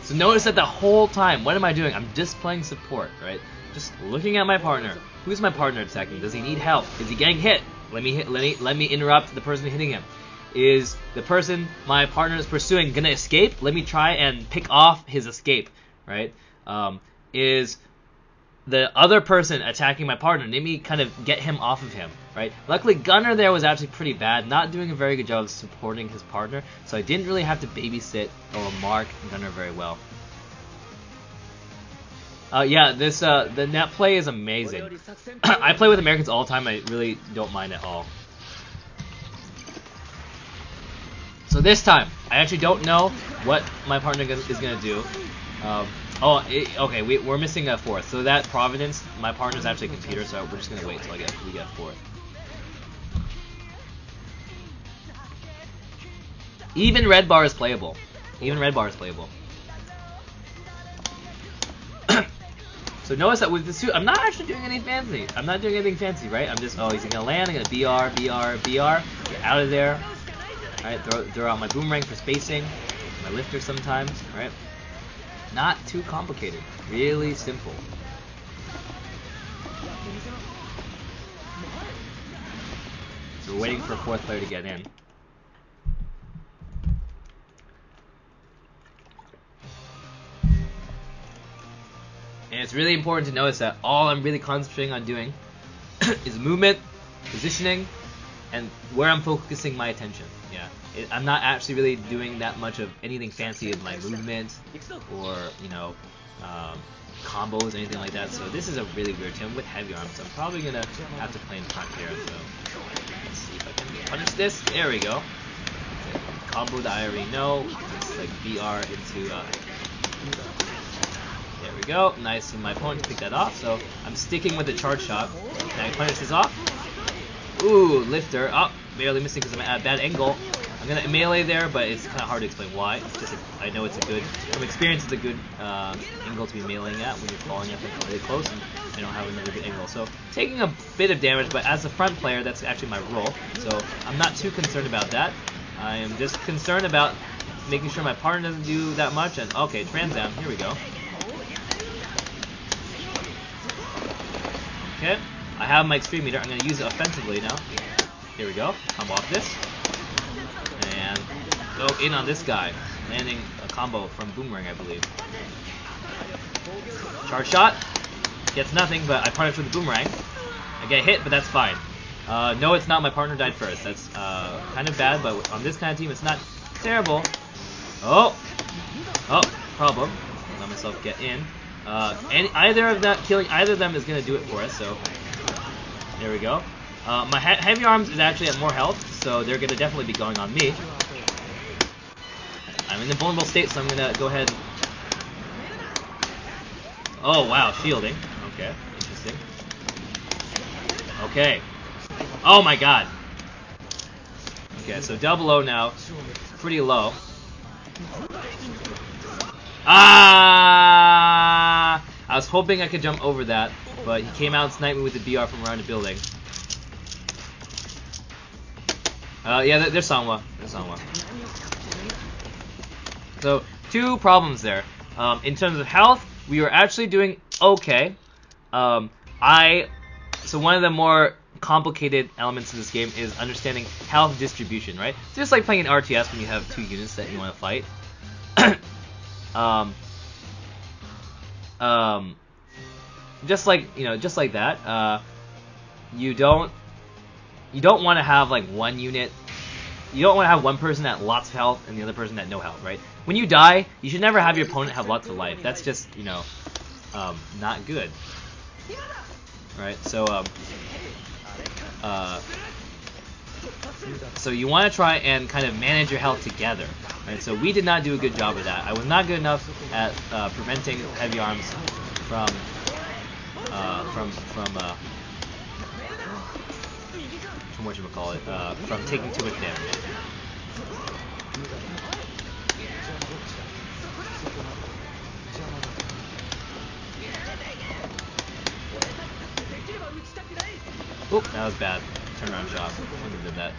So notice that the whole time, what am I doing? I'm just playing support, right? Just looking at my partner. Who's my partner attacking? Does he need help? Is he getting hit? Let me interrupt the person hitting him. Is the person my partner is pursuing gonna escape? Let me try and pick off his escape, right? Is the other person attacking my partner? Let me kind of get him off of him, right? Luckily, Gunner there was actually pretty bad, not doing a very good job of supporting his partner, so I didn't really have to babysit or mark Gunner very well. Yeah, this the net play is amazing. I play with Americans all the time. I really don't mind at all. So this time, I actually don't know what my partner is gonna do. Okay, we're missing a fourth. So that Providence, my partner's actually a computer, so we're just gonna wait till we get a fourth. Even red bar is playable. Even red bar is playable. So notice that with the suit, I'm not actually doing anything fancy. I'm not doing anything fancy, right? I'm just, oh, he's gonna land. I'm gonna BR, BR, BR. Get out of there. Alright, throw out my boomerang for spacing. My lifter sometimes, right? Not too complicated. Really simple. So we're waiting for a fourth player to get in. And it's really important to notice that all I'm really concentrating on doing is movement, positioning, and where I'm focusing my attention. Yeah, I'm not actually really doing that much of anything fancy with my movement or, you know, combos or anything like that. So this is a really weird team with heavy arms. So I'm probably gonna have to play in front here. So let's see if I can punish this. There we go. Combo that I already know. It's like BR into. There we go. Nice of my opponent to pick that off. So I'm sticking with the charge shot. Can I punish this off? Ooh, lifter. Oh, barely missing because I'm at a bad angle. I'm gonna melee there, but it's kind of hard to explain why. It's just I know it's a good, from experience, it's a good angle to be meleeing at when you're falling up really close, and I don't have another good angle. So taking a bit of damage, but as a front player, that's actually my role. So I'm not too concerned about that. I am just concerned about making sure my partner doesn't do that much. And okay, Trans Am. Here we go. Okay, I have my extreme meter. I'm going to use it offensively now. Here we go. I'm off this. And go in on this guy. Landing a combo from Boomerang, I believe. Charge shot. Gets nothing, but I punish with the Boomerang. I get hit, but that's fine. No, it's not. My partner died first. That's kind of bad, but on this kind of team, it's not terrible. Oh, problem. Let myself get in. And killing either of them is going to do it for us, so there we go. My heavy arms is actually at more health, so they're going to definitely be going on me. I'm in the vulnerable state, so I'm going to go ahead. Oh, wow, shielding. Okay, interesting. Okay. Oh my god. Okay, so double O now. Pretty low. Ah! I was hoping I could jump over that, but he came out and sniped me with the BR from around the building. Yeah, there's Sanwa. So, two problems there. In terms of health, we were actually doing okay. So one of the more complicated elements of this game is understanding health distribution, right? It's just like playing an RTS when you have two units that you want to fight. Just like that. You don't want to have like one unit. You don't want to have one person at lots of health and the other person at no health, right? When you die, you should never have your opponent have lots of life. That's just, not good. Right? So so you want to try and kind of manage your health together. Right? So we did not do a good job of that. I was not good enough at preventing heavy arms from whatchamacallit, from taking too much damage. Oop, that was bad. Turnaround shot. Wouldn't have did that.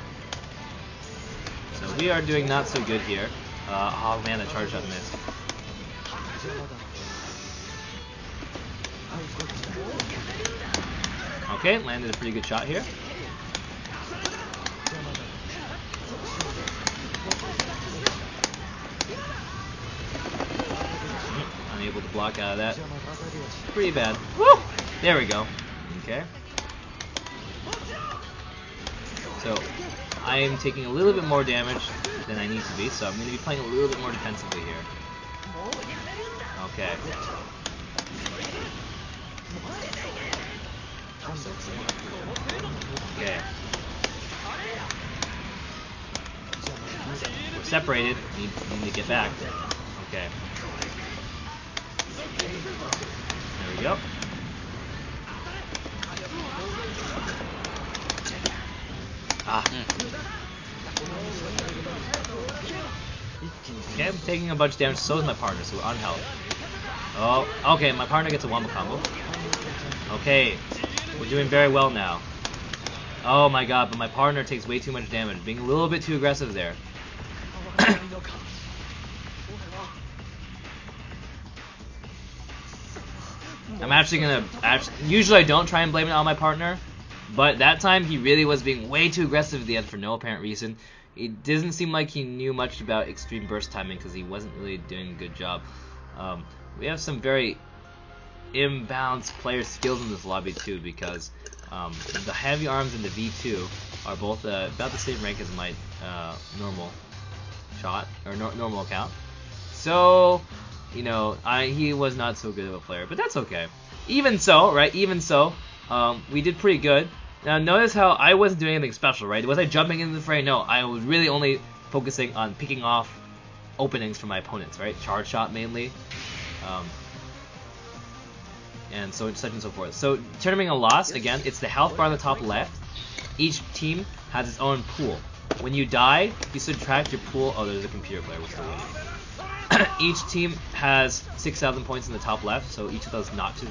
So we are doing not so good here. Oh man, the charge shot missed. Okay, landed a pretty good shot here. Unable to block out of that. Pretty bad. Woo! There we go. Okay. So, I am taking a little bit more damage than I need to be, so I'm going to be playing a little bit more defensively here. Okay. Okay. We're separated. Need to get back. Okay. There we go. Ah. Okay, I'm taking a bunch of damage. So is my partner, so we're on health. Oh, okay. My partner gets a wombo combo. Okay, we're doing very well now. Oh my god, but my partner takes way too much damage, being a little bit too aggressive there. I'm actually gonna... usually I don't try and blame it on my partner, but that time he really was being way too aggressive at the end for no apparent reason. It doesn't seem like he knew much about extreme burst timing because he wasn't really doing a good job. We have some very imbalanced player skills in this lobby too, because the heavy arms and the V2 are both about the same rank as my normal shot or normal account. So, you know, he was not so good of a player, but that's okay. Even so, right? Even so, we did pretty good. Now notice how I wasn't doing anything special, right? Was I jumping into the fray? No, I was really only focusing on picking off openings from my opponents, right? Charge shot mainly. And so such and so forth. So determining a loss, again, it's the health bar on the top left. Each team has its own pool. When you die, you subtract your pool. Oh, there's a computer player. We're still waiting. Each team has 6,000 points in the top left, so each of those notches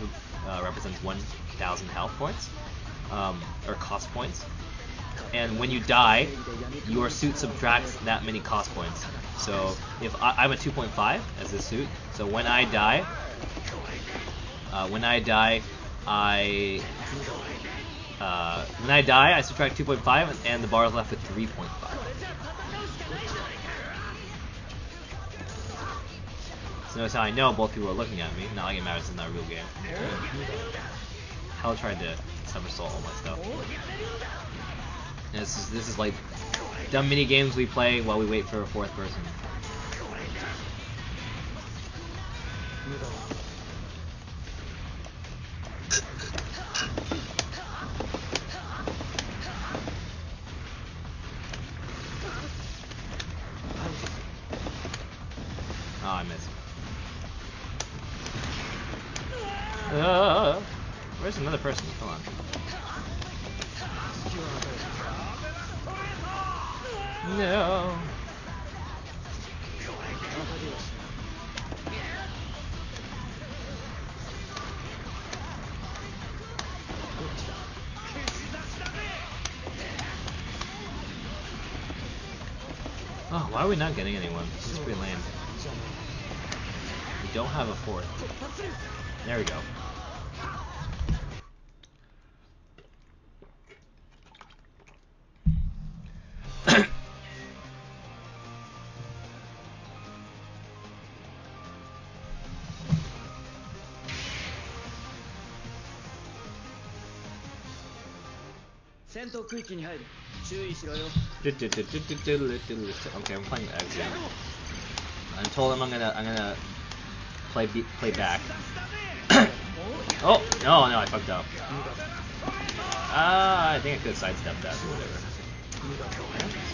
represents 1,000 health points, or cost points. And when you die, your suit subtracts that many cost points. So if I'm a 2.5 as a suit, so when I die, I subtract 2.5, and the bar is left with 3.5. So notice how I know both people are looking at me. Not like it matters, it's not a real game. Hell tried to somersault all my stuff. And this is like dumb mini games we play while we wait for a fourth person. Oh, I missed. Where's another person? Come on. No. Oh, why are we not getting anyone? This is pretty lame. We don't have a fourth. There we go. Okay, I'm playing the exit. I told him I'm gonna play back. Oh no, I fucked up. I think I could have sidestepped that or whatever.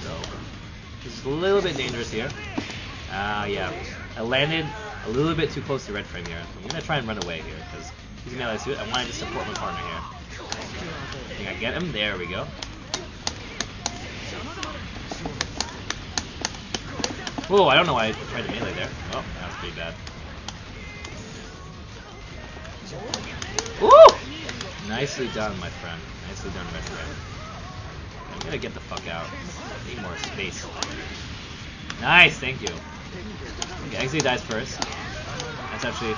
So this is a little bit dangerous here. Yeah, I landed a little bit too close to red frame here. I'm gonna try and run away here because he's melee suit. I wanted to support my partner here. I think I get him. There we go. Whoa, I don't know why I tried to melee there. Oh, that was pretty bad. Woo! Nicely done, my friend. Nicely done, red frame. I'm gonna get the fuck out. I need more space. Nice, thank you. Okay, Exley dies first. That's actually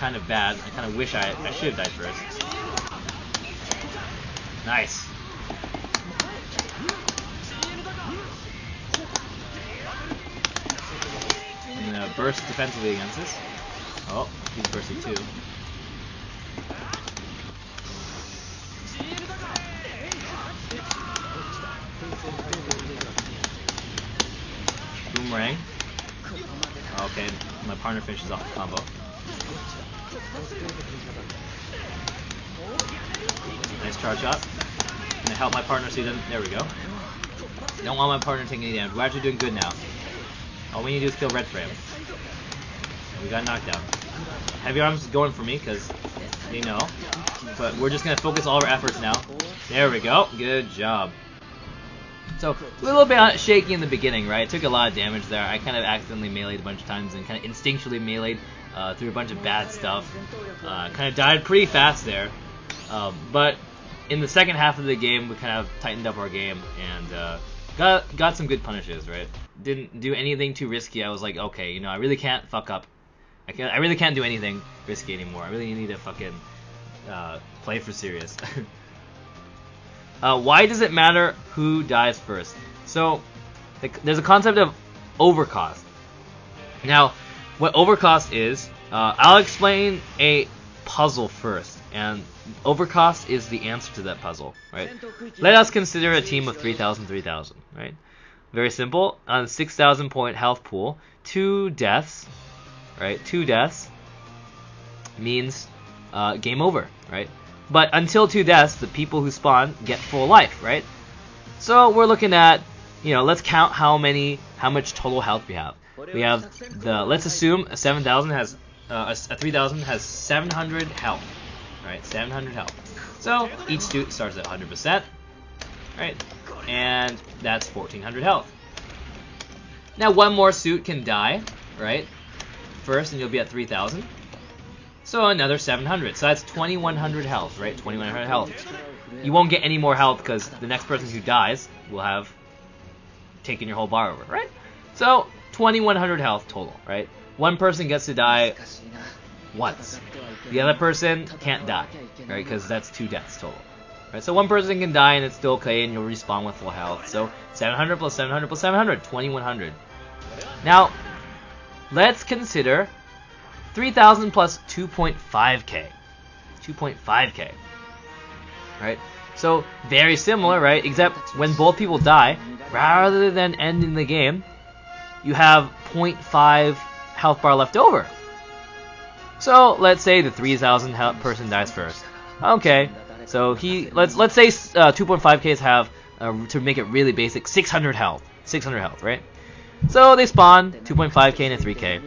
kind of bad. I kind of wish I should have died first. Nice. I'm gonna burst defensively against this. Oh, he's bursting too. Boomerang. Okay, my partner finishes off the combo. Nice charge shot. Gonna help my partner so he doesn't. There we go. Don't want my partner taking any damage. We're actually doing good now. All we need to do is kill red frame. And we got knocked down. Heavy arms is going for me because they know. But we're just going to focus all of our efforts now. There we go. Good job. So, a little bit shaky in the beginning, right? Took a lot of damage there. I kind of accidentally meleeed a bunch of times and kind of instinctually meleeed through a bunch of bad stuff. Kind of died pretty fast there. But in the second half of the game, we kind of tightened up our game and got some good punishes, right? Didn't do anything too risky. I was like, okay, you know, I really can't fuck up. I really can't do anything risky anymore. I really need to fucking play for serious. Why does it matter who dies first? So, there's a concept of overcost. Now, what overcost is, I'll explain a puzzle first, and overcost is the answer to that puzzle, right? Let us consider a team of 3,000, 3,000, right? Very simple. On a 6,000 point health pool, 2 deaths, right? 2 deaths means game over, right? But until 2 deaths, the people who spawn get full life, right? So we're looking at, you know, let's count how much total health we have. We have let's assume a 7,000 has, a 3,000 has 700 health, right? 700 health. So each suit starts at 100%, right? And that's 1,400 health. Now one more suit can die, right? First, and you'll be at 3,000. So another 700. So that's 2,100 health, right? 2,100 health. You won't get any more health because the next person who dies will have taken your whole bar over, right? So 2,100 health total, right? One person gets to die once. The other person can't die, right? Because that's 2 deaths total. Right? So one person can die and it's still okay and you'll respawn with full health. So 700 plus 700 plus 700, 2,100. Now, let's consider 3,000 plus 2.5k. 2.5k. Right? So, very similar, right? Except when both people die, rather than ending the game, you have 0.5 health bar left over. So, let's say the 3,000 person dies first. Okay, so let's say 2.5ks have, to make it really basic, 600 health. 600 health, right? So they spawn 2.5k and a 3k.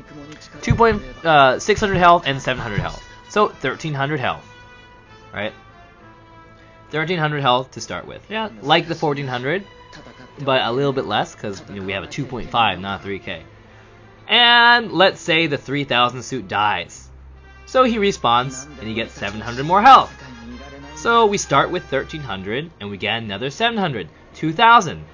600 health and 700 health. So 1,300 health, right? 1,300 health to start with. Yeah, like the 1,400, but a little bit less because we have a 2.5, not a 3k. And let's say the 3,000 suit dies. So he respawns and he gets 700 more health. So we start with 1,300 and we get another 700, 2,000.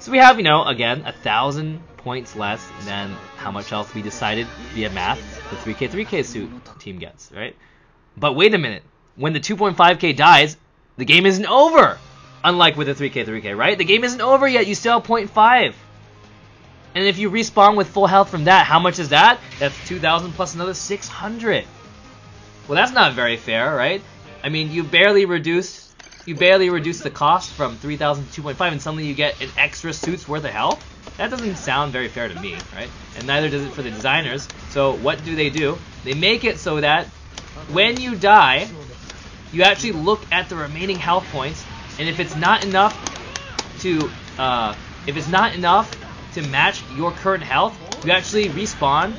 So we have, again, 1,000 points less than how much health we decided via math the 3k suit team gets, right? But wait a minute. When the 2.5k dies, the game isn't over. Unlike with the 3k, right? The game isn't over yet. You still have 0.5. And if you respawn with full health from that, how much is that? That's 2,000 plus another 600. Well, that's not very fair, right? I mean, you barely reduce the cost from 3,000 to 2.5 and suddenly you get an extra suit's worth of health? That doesn't sound very fair to me, right? And neither does it for the designers. So what do? They make it so that when you die, you actually look at the remaining health points, and if it's not enough to match your current health, you actually respawn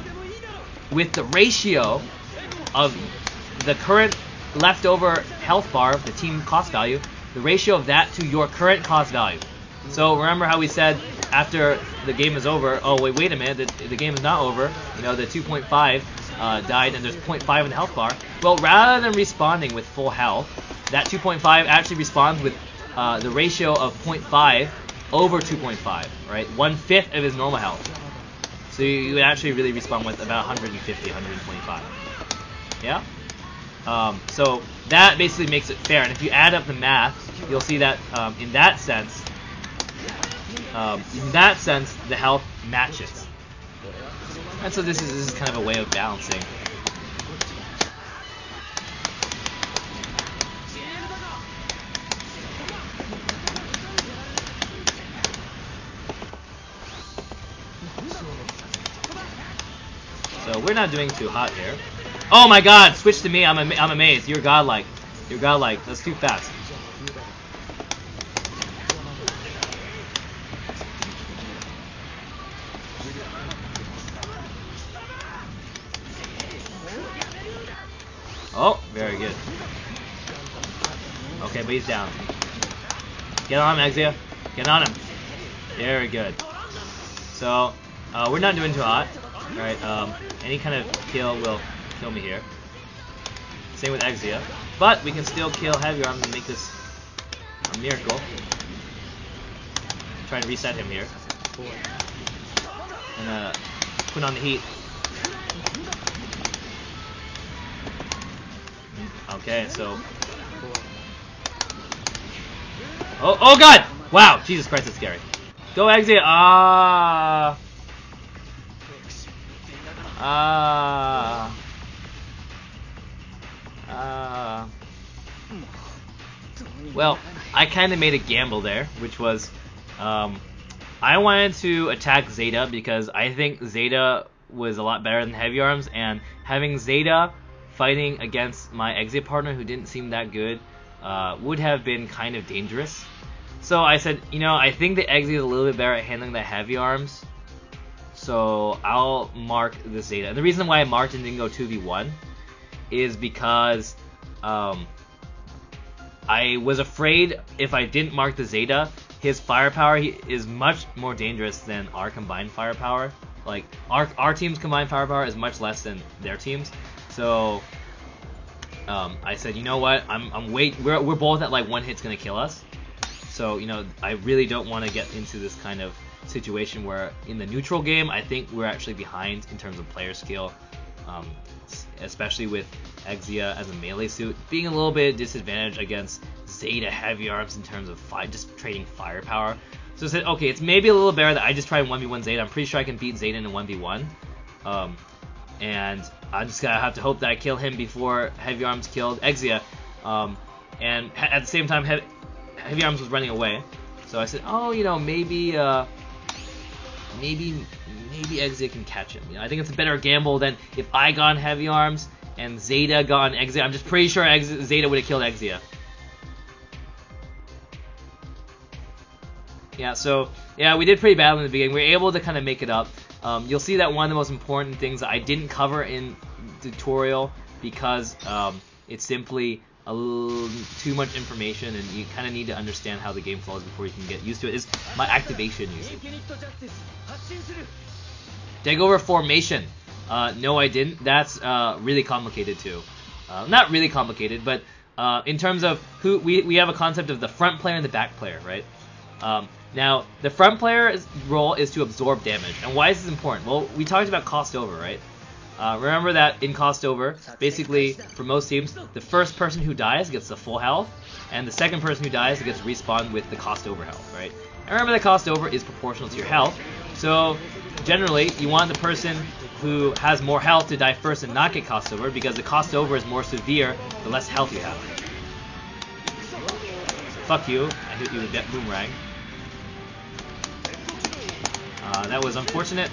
with the ratio of the current leftover health bar, the team cost value, the ratio of that to your current cost value. So remember how we said after the game is over, oh wait a minute, the game is not over, the 2.5 died and there's 0.5 in the health bar. Well, rather than respawning with full health, that 2.5 actually respawns with the ratio of 0.5 over 2.5, right? 1/5 of his normal health. So you would actually really respawn with about 150, 125. Yeah? So that basically makes it fair, and if you add up the math, you'll see that in that sense, the health matches. And so this is kind of a way of balancing. So we're not doing too hot here. Oh my god, switch to me, I'm amazed. You're godlike. You're godlike. That's too fast. Oh, very good. Okay, but he's down. Get on him, Exia. Get on him. Very good. So, we're not doing too hot. Alright, any kind of kill will kill me here. Same with Exia. But we can still kill Heavy Arms and make this a miracle. Try and reset him here. And put on the heat. Okay, so... Oh god! Wow, Jesus Christ, that's scary. Go Exia! Well, I kind of made a gamble there, which was, I wanted to attack Zeta because I think Zeta was a lot better than Heavy Arms, and having Zeta fighting against my Exia partner who didn't seem that good would have been kind of dangerous. So I said, you know, I think the Exia is a little bit better at handling the Heavy Arms, so I'll mark the Zeta. And the reason why I marked and didn't go 2v1 is because I was afraid if I didn't mark the Zeta, his firepower is much more dangerous than our combined firepower. Like, our team's combined firepower is much less than their team's. So I said, you know what, we're both at like one hit's gonna kill us. So, you know, I really don't want to get into this kind of situation where in the neutral game, I think we're actually behind in terms of player skill, especially with Exia as a melee suit, being a little bit disadvantaged against Zeta Heavy Arms in terms of just trading firepower. So I said, okay, it's maybe a little better that I just try 1v1 Zeta. I'm pretty sure I can beat Zeta in a 1v1. And I just gotta have to hope that I kill him before Heavy Arms killed Exia. And at the same time, Heavy Arms was running away. So I said, oh, you know, maybe Exia can catch him. You know, I think it's a better gamble than if I got on Heavy Arms and Zeta got on Exia. I'm just pretty sure Zeta would have killed Exia. Yeah, so, yeah, we did pretty badly in the beginning. We were able to kind of make it up. You'll see that one of the most important things that I didn't cover in the tutorial because it's simply a little too much information and you kind of need to understand how the game flows before you can get used to it, is my activation usage. Takeover formation. No, I didn't. That's really complicated too. Not really complicated, but in terms of who we have a concept of the front player and the back player, right? Now, the front player's role is to absorb damage. And why is this important? Well, we talked about cost over, right? Remember that in cost over, basically, for most teams, the first person who dies gets the full health, and the second person who dies gets respawned with the cost over health, right? And remember that cost over is proportional to your health, so generally, you want the person who has more health to die first and not get cost over, because the cost over is more severe the less health you have. Fuck you, I hit you with that boomerang. That was unfortunate.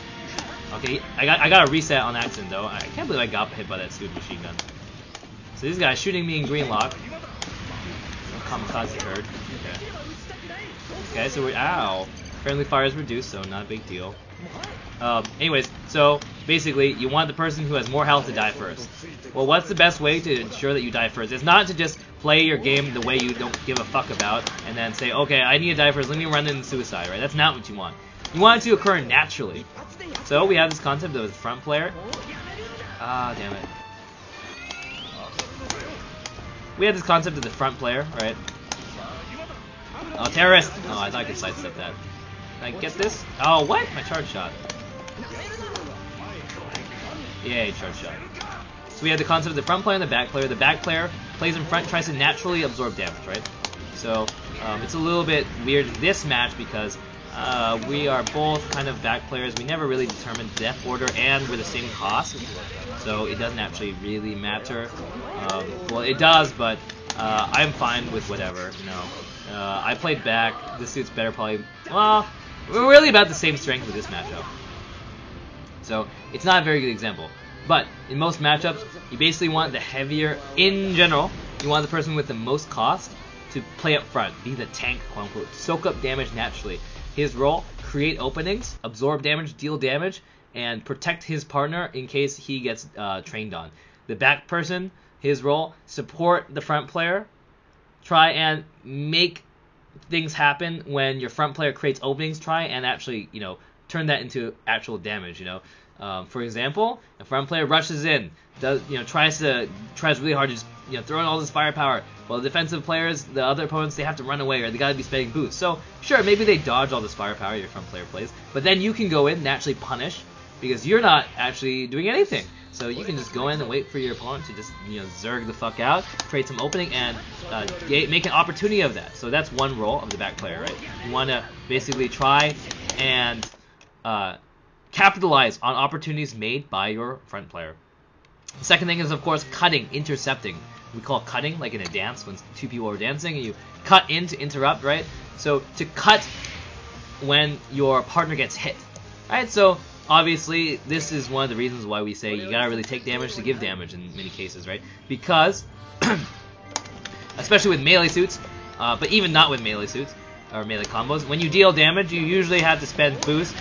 Okay, I got a reset on accident though. I can't believe I got hit by that stupid machine gun. So this guy's shooting me in green lock. Kamikaze herd. Okay, so ow. Friendly fire is reduced, so not a big deal. Anyways, so basically, you want the person who has more health to die first. Well, what's the best way to ensure that you die first? It's not to just play your game the way you don't give a fuck about, and then say, okay, I need to die first, let me run into suicide, right? That's not what you want. You want it to occur naturally. So we have this concept of the front player. Ah, damn it. We have this concept of the front player, right? Oh, terrorist! Oh, I thought I could sidestep that. Can I get this? Oh, what? My charge shot. Yay, charge shot. So we have the concept of the front player and the back player. The back player plays in front, tries to naturally absorb damage, right? So it's a little bit weird this match because we are both kind of back players. We never really determined death order, and we're the same cost, so it doesn't actually really matter. Well, it does, but I'm fine with whatever. You know, I played back. This suit's better, probably. Well, we're really about the same strength with this matchup, so it's not a very good example. But in most matchups, you basically want the heavier. In general, you want the person with the most cost to play up front, be the tank, quote unquote, soak up damage naturally. His role, create openings, absorb damage, deal damage, and protect his partner in case he gets trained on. The back person his role, support the front player, try and make things happen when your front player creates openings, try and actually, turn that into actual damage, For example, a front player rushes in, tries really hard to just, throw in all this firepower, while the defensive players, the other opponents, they have to run away or they gotta be spending boosts. So, sure, maybe they dodge all this firepower your front player plays, but then you can go in and actually punish, because you're not actually doing anything. So you can just go in and wait for your opponent to just, zerg the fuck out, create some opening, and make an opportunity of that. So that's one role of the back player, right? You want to basically try and capitalize on opportunities made by your front player. The second thing is, of course, cutting, intercepting. We call cutting, like in a dance, when two people are dancing, and you cut in to interrupt, right? So to cut when your partner gets hit, right? So obviously, this is one of the reasons why we say you gotta really take damage to give damage in many cases, right? Because, especially with melee suits, but even not with melee suits, or melee combos, when you deal damage, you usually have to spend boost,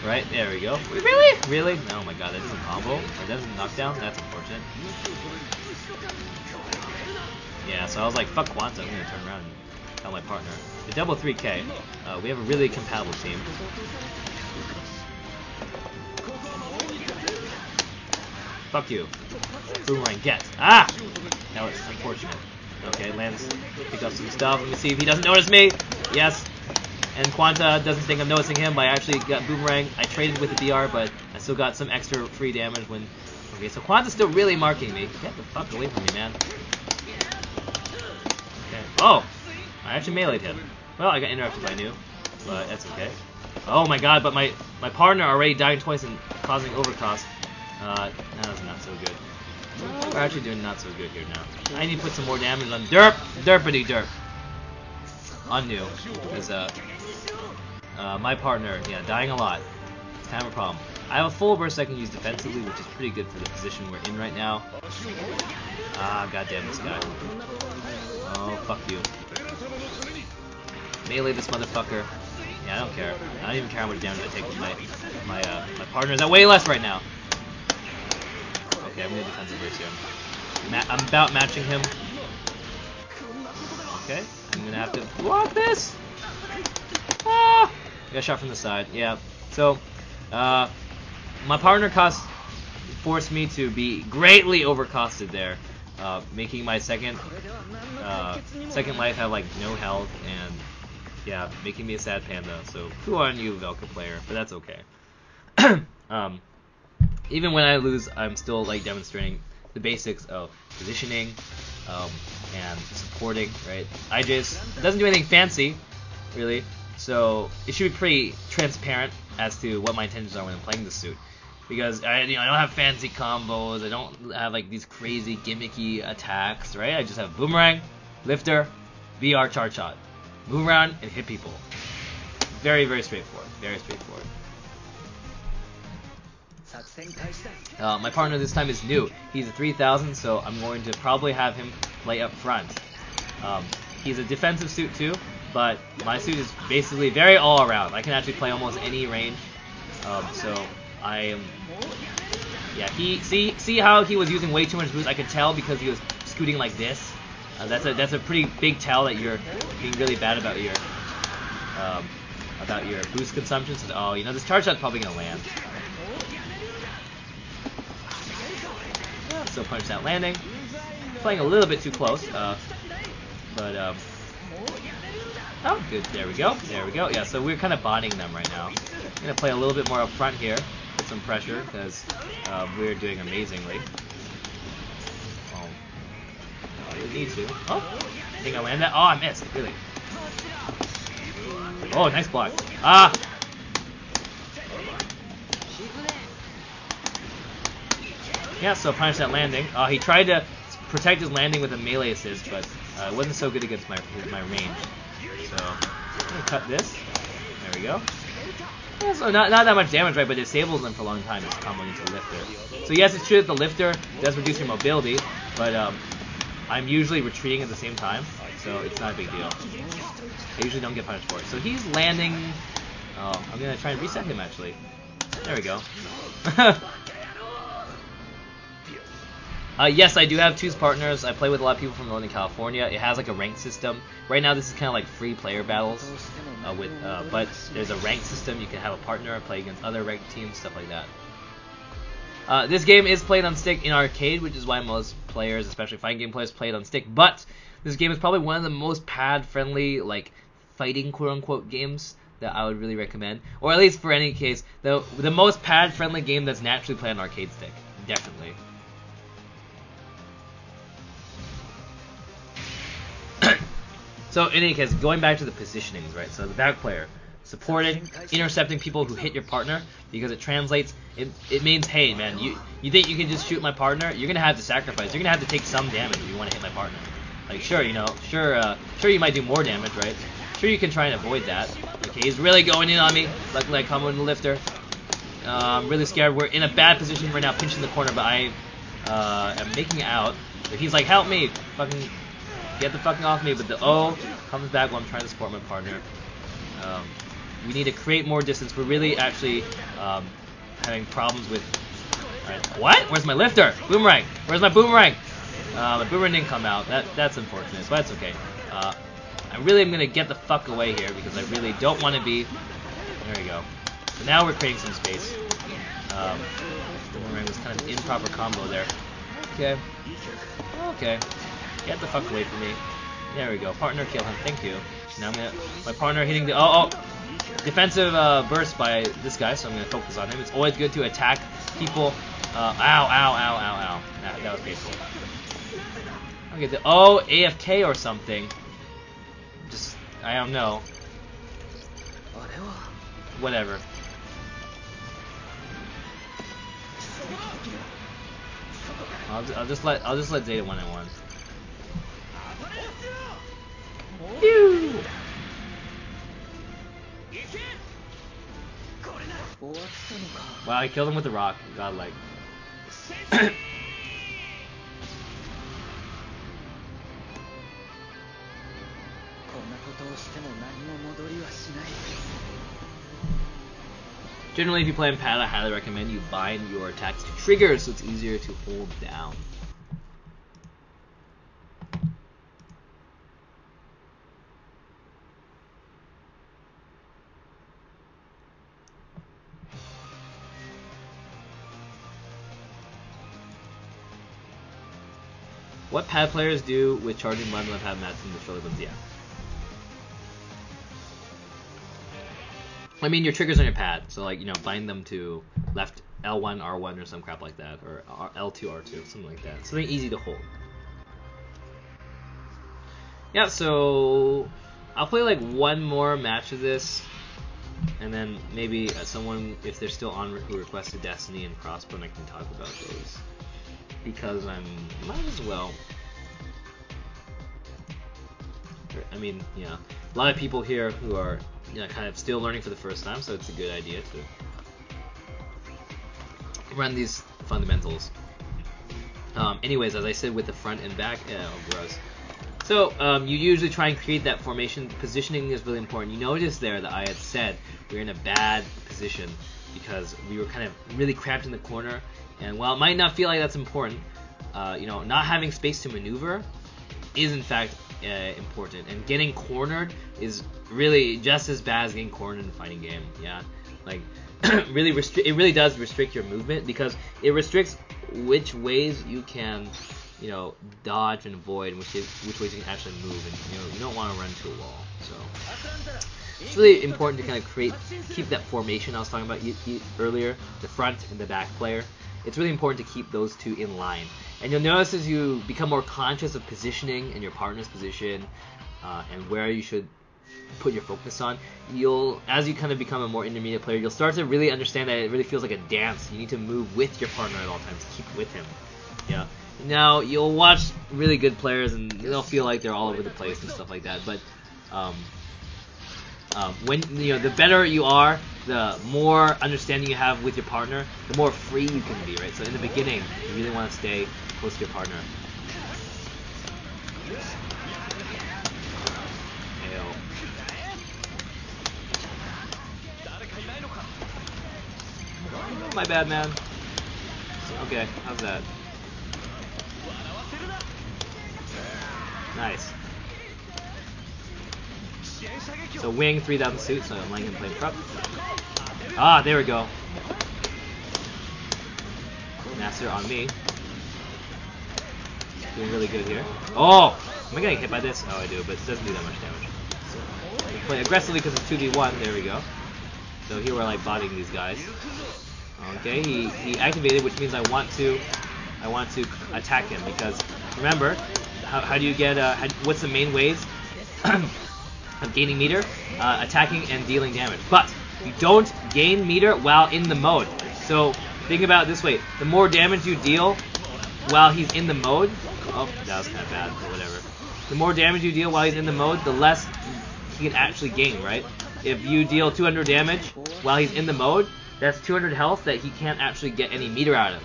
right? There we go. Really? Really? Oh my god, that doesn't combo? Or that doesn't knock down? That's unfortunate. Yeah, so I was like, fuck Quanta, I'm gonna turn around and tell my partner. The double 3K, we have a really compatible team. Fuck you. Boomerang, get. Ah! That was unfortunate. Okay, Lance, pick up some stuff. Let me see if he doesn't notice me. Yes. And Quanta doesn't think I'm noticing him, but I actually got Boomerang. I traded with the BR, but I still got some extra free damage when... Okay, so Quanta's still really marking me. Get the fuck away from me, man. Okay. Oh! I actually meleeed him. Well, I got interrupted by New, but that's okay. Oh my god, but my partner already died twice and causing overcost. That was not so good. We're actually doing not so good here now. I need to put some more damage on derpity derp. On New, because my partner, dying a lot. It's kind of a problem. I have a full burst I can use defensively, which is pretty good for the position we're in right now. Ah, goddamn this guy. Oh, fuck you. Melee this motherfucker. Yeah, I don't care. I don't even care how much damage I take with my partners. That way less right now. Okay, I'm gonna defensive burst here. I'm about matching him. Okay, I'm gonna have to block this. Ah! I got shot from the side. Yeah. So, my partner cost forced me to be greatly overcosted there, making my second life have like no health, and yeah, making me a sad panda. So, who on you, Velka player? But that's okay. Even when I lose, I'm still like demonstrating the basics of positioning and supporting, right? IJs doesn't do anything fancy, really, so it should be pretty transparent as to what my intentions are when I'm playing this suit. Because I don't have fancy combos, I don't have like these crazy gimmicky attacks, right? I just have boomerang, lifter, VR charge shot, move around and hit people. Very, very straightforward. Very straightforward. My partner this time is New. He's a 3000, so I'm going to probably have him play up front. He's a defensive suit too, but my suit is basically very all around. I can actually play almost any range. So I am... Yeah, see how he was using way too much boost? I could tell because he was scooting like this. That's a pretty big tell that you're being really bad about your boost consumption. So, oh, this charge shot's probably gonna land. Still punch that landing. Playing a little bit too close, but oh, good. There we go. There we go. Yeah, so we're kind of bonding them right now. I'm gonna play a little bit more up front here, put some pressure because we're doing amazingly. Oh, I really need to. Oh, I think I landed that. Oh, I missed. Really. Oh, nice block. Ah. Yeah, so punish that landing. He tried to protect his landing with a melee assist, but it wasn't so good against my range. So I'm gonna cut this. There we go. Yeah, so not that much damage, right? But it disables them for a long time. This combo into the lifter. So yes, it's true that the lifter does reduce your mobility, but I'm usually retreating at the same time, so it's not a big deal. I usually don't get punished for it. So he's landing. Oh, I'm gonna try and reset him actually. There we go. Yes, I do have choose partners. I play with a lot of people from Northern California. It has like a rank system. Right now, this is kind of like free player battles, but there's a rank system. You can have a partner, play against other ranked teams, stuff like that. This game is played on stick in arcade, which is why most players, especially fighting game players, play it on stick. But this game is probably one of the most pad-friendly, like fighting quote-unquote games that I would really recommend, or at least for any case, the most pad-friendly game that's naturally played on arcade stick, definitely. So in any case, going back to the positionings, right? So the back player, supporting, intercepting people who hit your partner, because it translates. It means, hey man, you think you can just shoot my partner? You're gonna have to sacrifice. You're gonna have to take some damage if you want to hit my partner. Like sure, sure you might do more damage, right? Sure you can try and avoid that. Okay, he's really going in on me. Luckily I come with the lifter. I'm really scared. We're in a bad position right now, pinching the corner, but I am making it out. But he's like, help me, fucking. Get the fucking off me, but the O comes back while I'm trying to support my partner. We need to create more distance. We're really actually having problems with... Alright, what? Where's my lifter? Boomerang! Where's my boomerang? My boomerang didn't come out. That's unfortunate, but that's okay. I really am going to get the fuck away here because I really don't want to be... There we go. So now we're creating some space. Boomerang was kind of an improper combo there. Okay. Okay. Get the fuck away from me. There we go. Partner kill him. Thank you. Now I'm gonna... My partner hitting the... Oh! Defensive burst by this guy, so I'm gonna focus on him. It's always good to attack people. Ow. That was painful. Okay, the O, AFK or something. Just... I don't know. Whatever. I'll just let Zeta 1-on-1. Phew. Wow, I killed him with the rock. Godlike. Generally, if you play in pad, I highly recommend you bind your attacks to triggers so it's easier to hold down. What pad players do with charging buttons on pad matching the shoulder buttons? Yeah. I mean, your triggers on your pad, so like, bind them to left L1, R1 or some crap like that, or L2, R2, something like that. Something easy to hold. Yeah, so I'll play like one more match of this, and then maybe someone, if they're still on, who requested Destiny and Crossbone, I can talk about those. Because might as well. I mean, a lot of people here who are, kind of still learning for the first time, so it's a good idea to run these fundamentals. Anyways, as I said, with the front and back, gross. So, you usually try and create that formation. Positioning is really important. You notice there that I had said we're in a bad position because we were kind of really cramped in the corner. And while it might not feel like that's important, not having space to maneuver is in fact important. And getting cornered is really just as bad as getting cornered in a fighting game. Yeah, like it really does restrict your movement because it restricts which ways you can, dodge and avoid, which ways you can actually move, and you don't want to run into a wall. So it's really important to kind of keep that formation I was talking about earlier, the front and the back player. It's really important to keep those two in line. And you'll notice as you become more conscious of positioning and your partner's position and where you should put your focus on, as you kind of become a more intermediate player, you'll start to really understand that it really feels like a dance. You need to move with your partner at all times, keep with him. Yeah. Now, you'll watch really good players and they'll feel like they're all over the place and stuff like that, but when the better you are, the more understanding you have with your partner, the more free you can be, right? So in the beginning, you really want to stay close to your partner. My bad, man. Okay, how's that? Nice. So wing 3000 suit, so I'm letting him play prep. Ah, there we go. Master on me. Doing really good here. Oh! Am I getting hit by this? Oh, I do, but it doesn't do that much damage. We play aggressively because it's 2v1. There we go. So here we're like botting these guys. Okay, he activated, which means I want to attack him because remember, how do you get what's the main ways of gaining meter? Attacking and dealing damage. But you don't gain meter while in the mode. So think about it this way: the more damage you deal while he's in the mode. Oh, that was kind of bad, but whatever. The more damage you deal while he's in the mode, the less he can actually gain, right? If you deal 200 damage while he's in the mode, that's 200 health that he can't actually get any meter out of.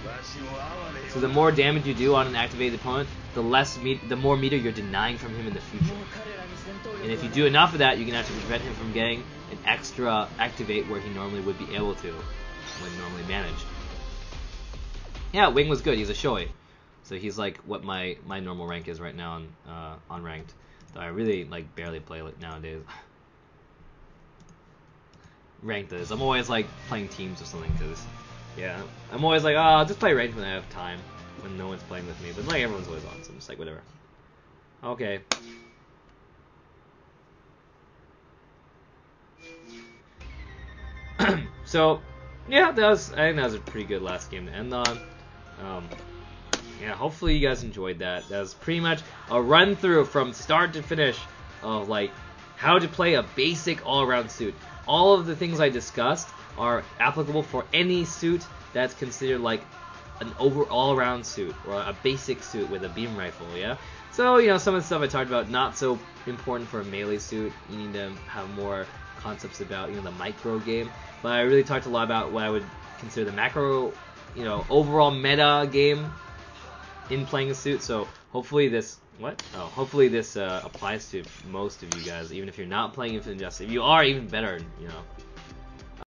So the more damage you do on an activated opponent, the more meter you're denying from him in the future. And if you do enough of that, you can actually prevent him from getting an extra activate where he normally would be able to when normally managed. Yeah, Wing was good. He's a Shoei. So he's like what my normal rank is right now on ranked. So I really like barely play it nowadays. Ranked is. I'm always like playing teams or something because yeah, I'm always like, oh, I'll just play ranked when I have time when no one's playing with me. But like everyone's always on, so I'm just like whatever. Okay. So yeah, I think that was a pretty good last game to end on. Yeah, hopefully you guys enjoyed that. That was pretty much a run through from start to finish of like how to play a basic all-around suit. All of the things I discussed are applicable for any suit that's considered like an all-around suit or a basic suit with a beam rifle, yeah? So, you know, some of the stuff I talked about, not so important for a melee suit. You need to have more concepts about, you know, the micro game. But I really talked a lot about what I would consider the macro, you know, overall meta game in playing a suit. So hopefully this hopefully this applies to most of you guys, even if you're not playing Infinite Justice. If you are, even better, you know.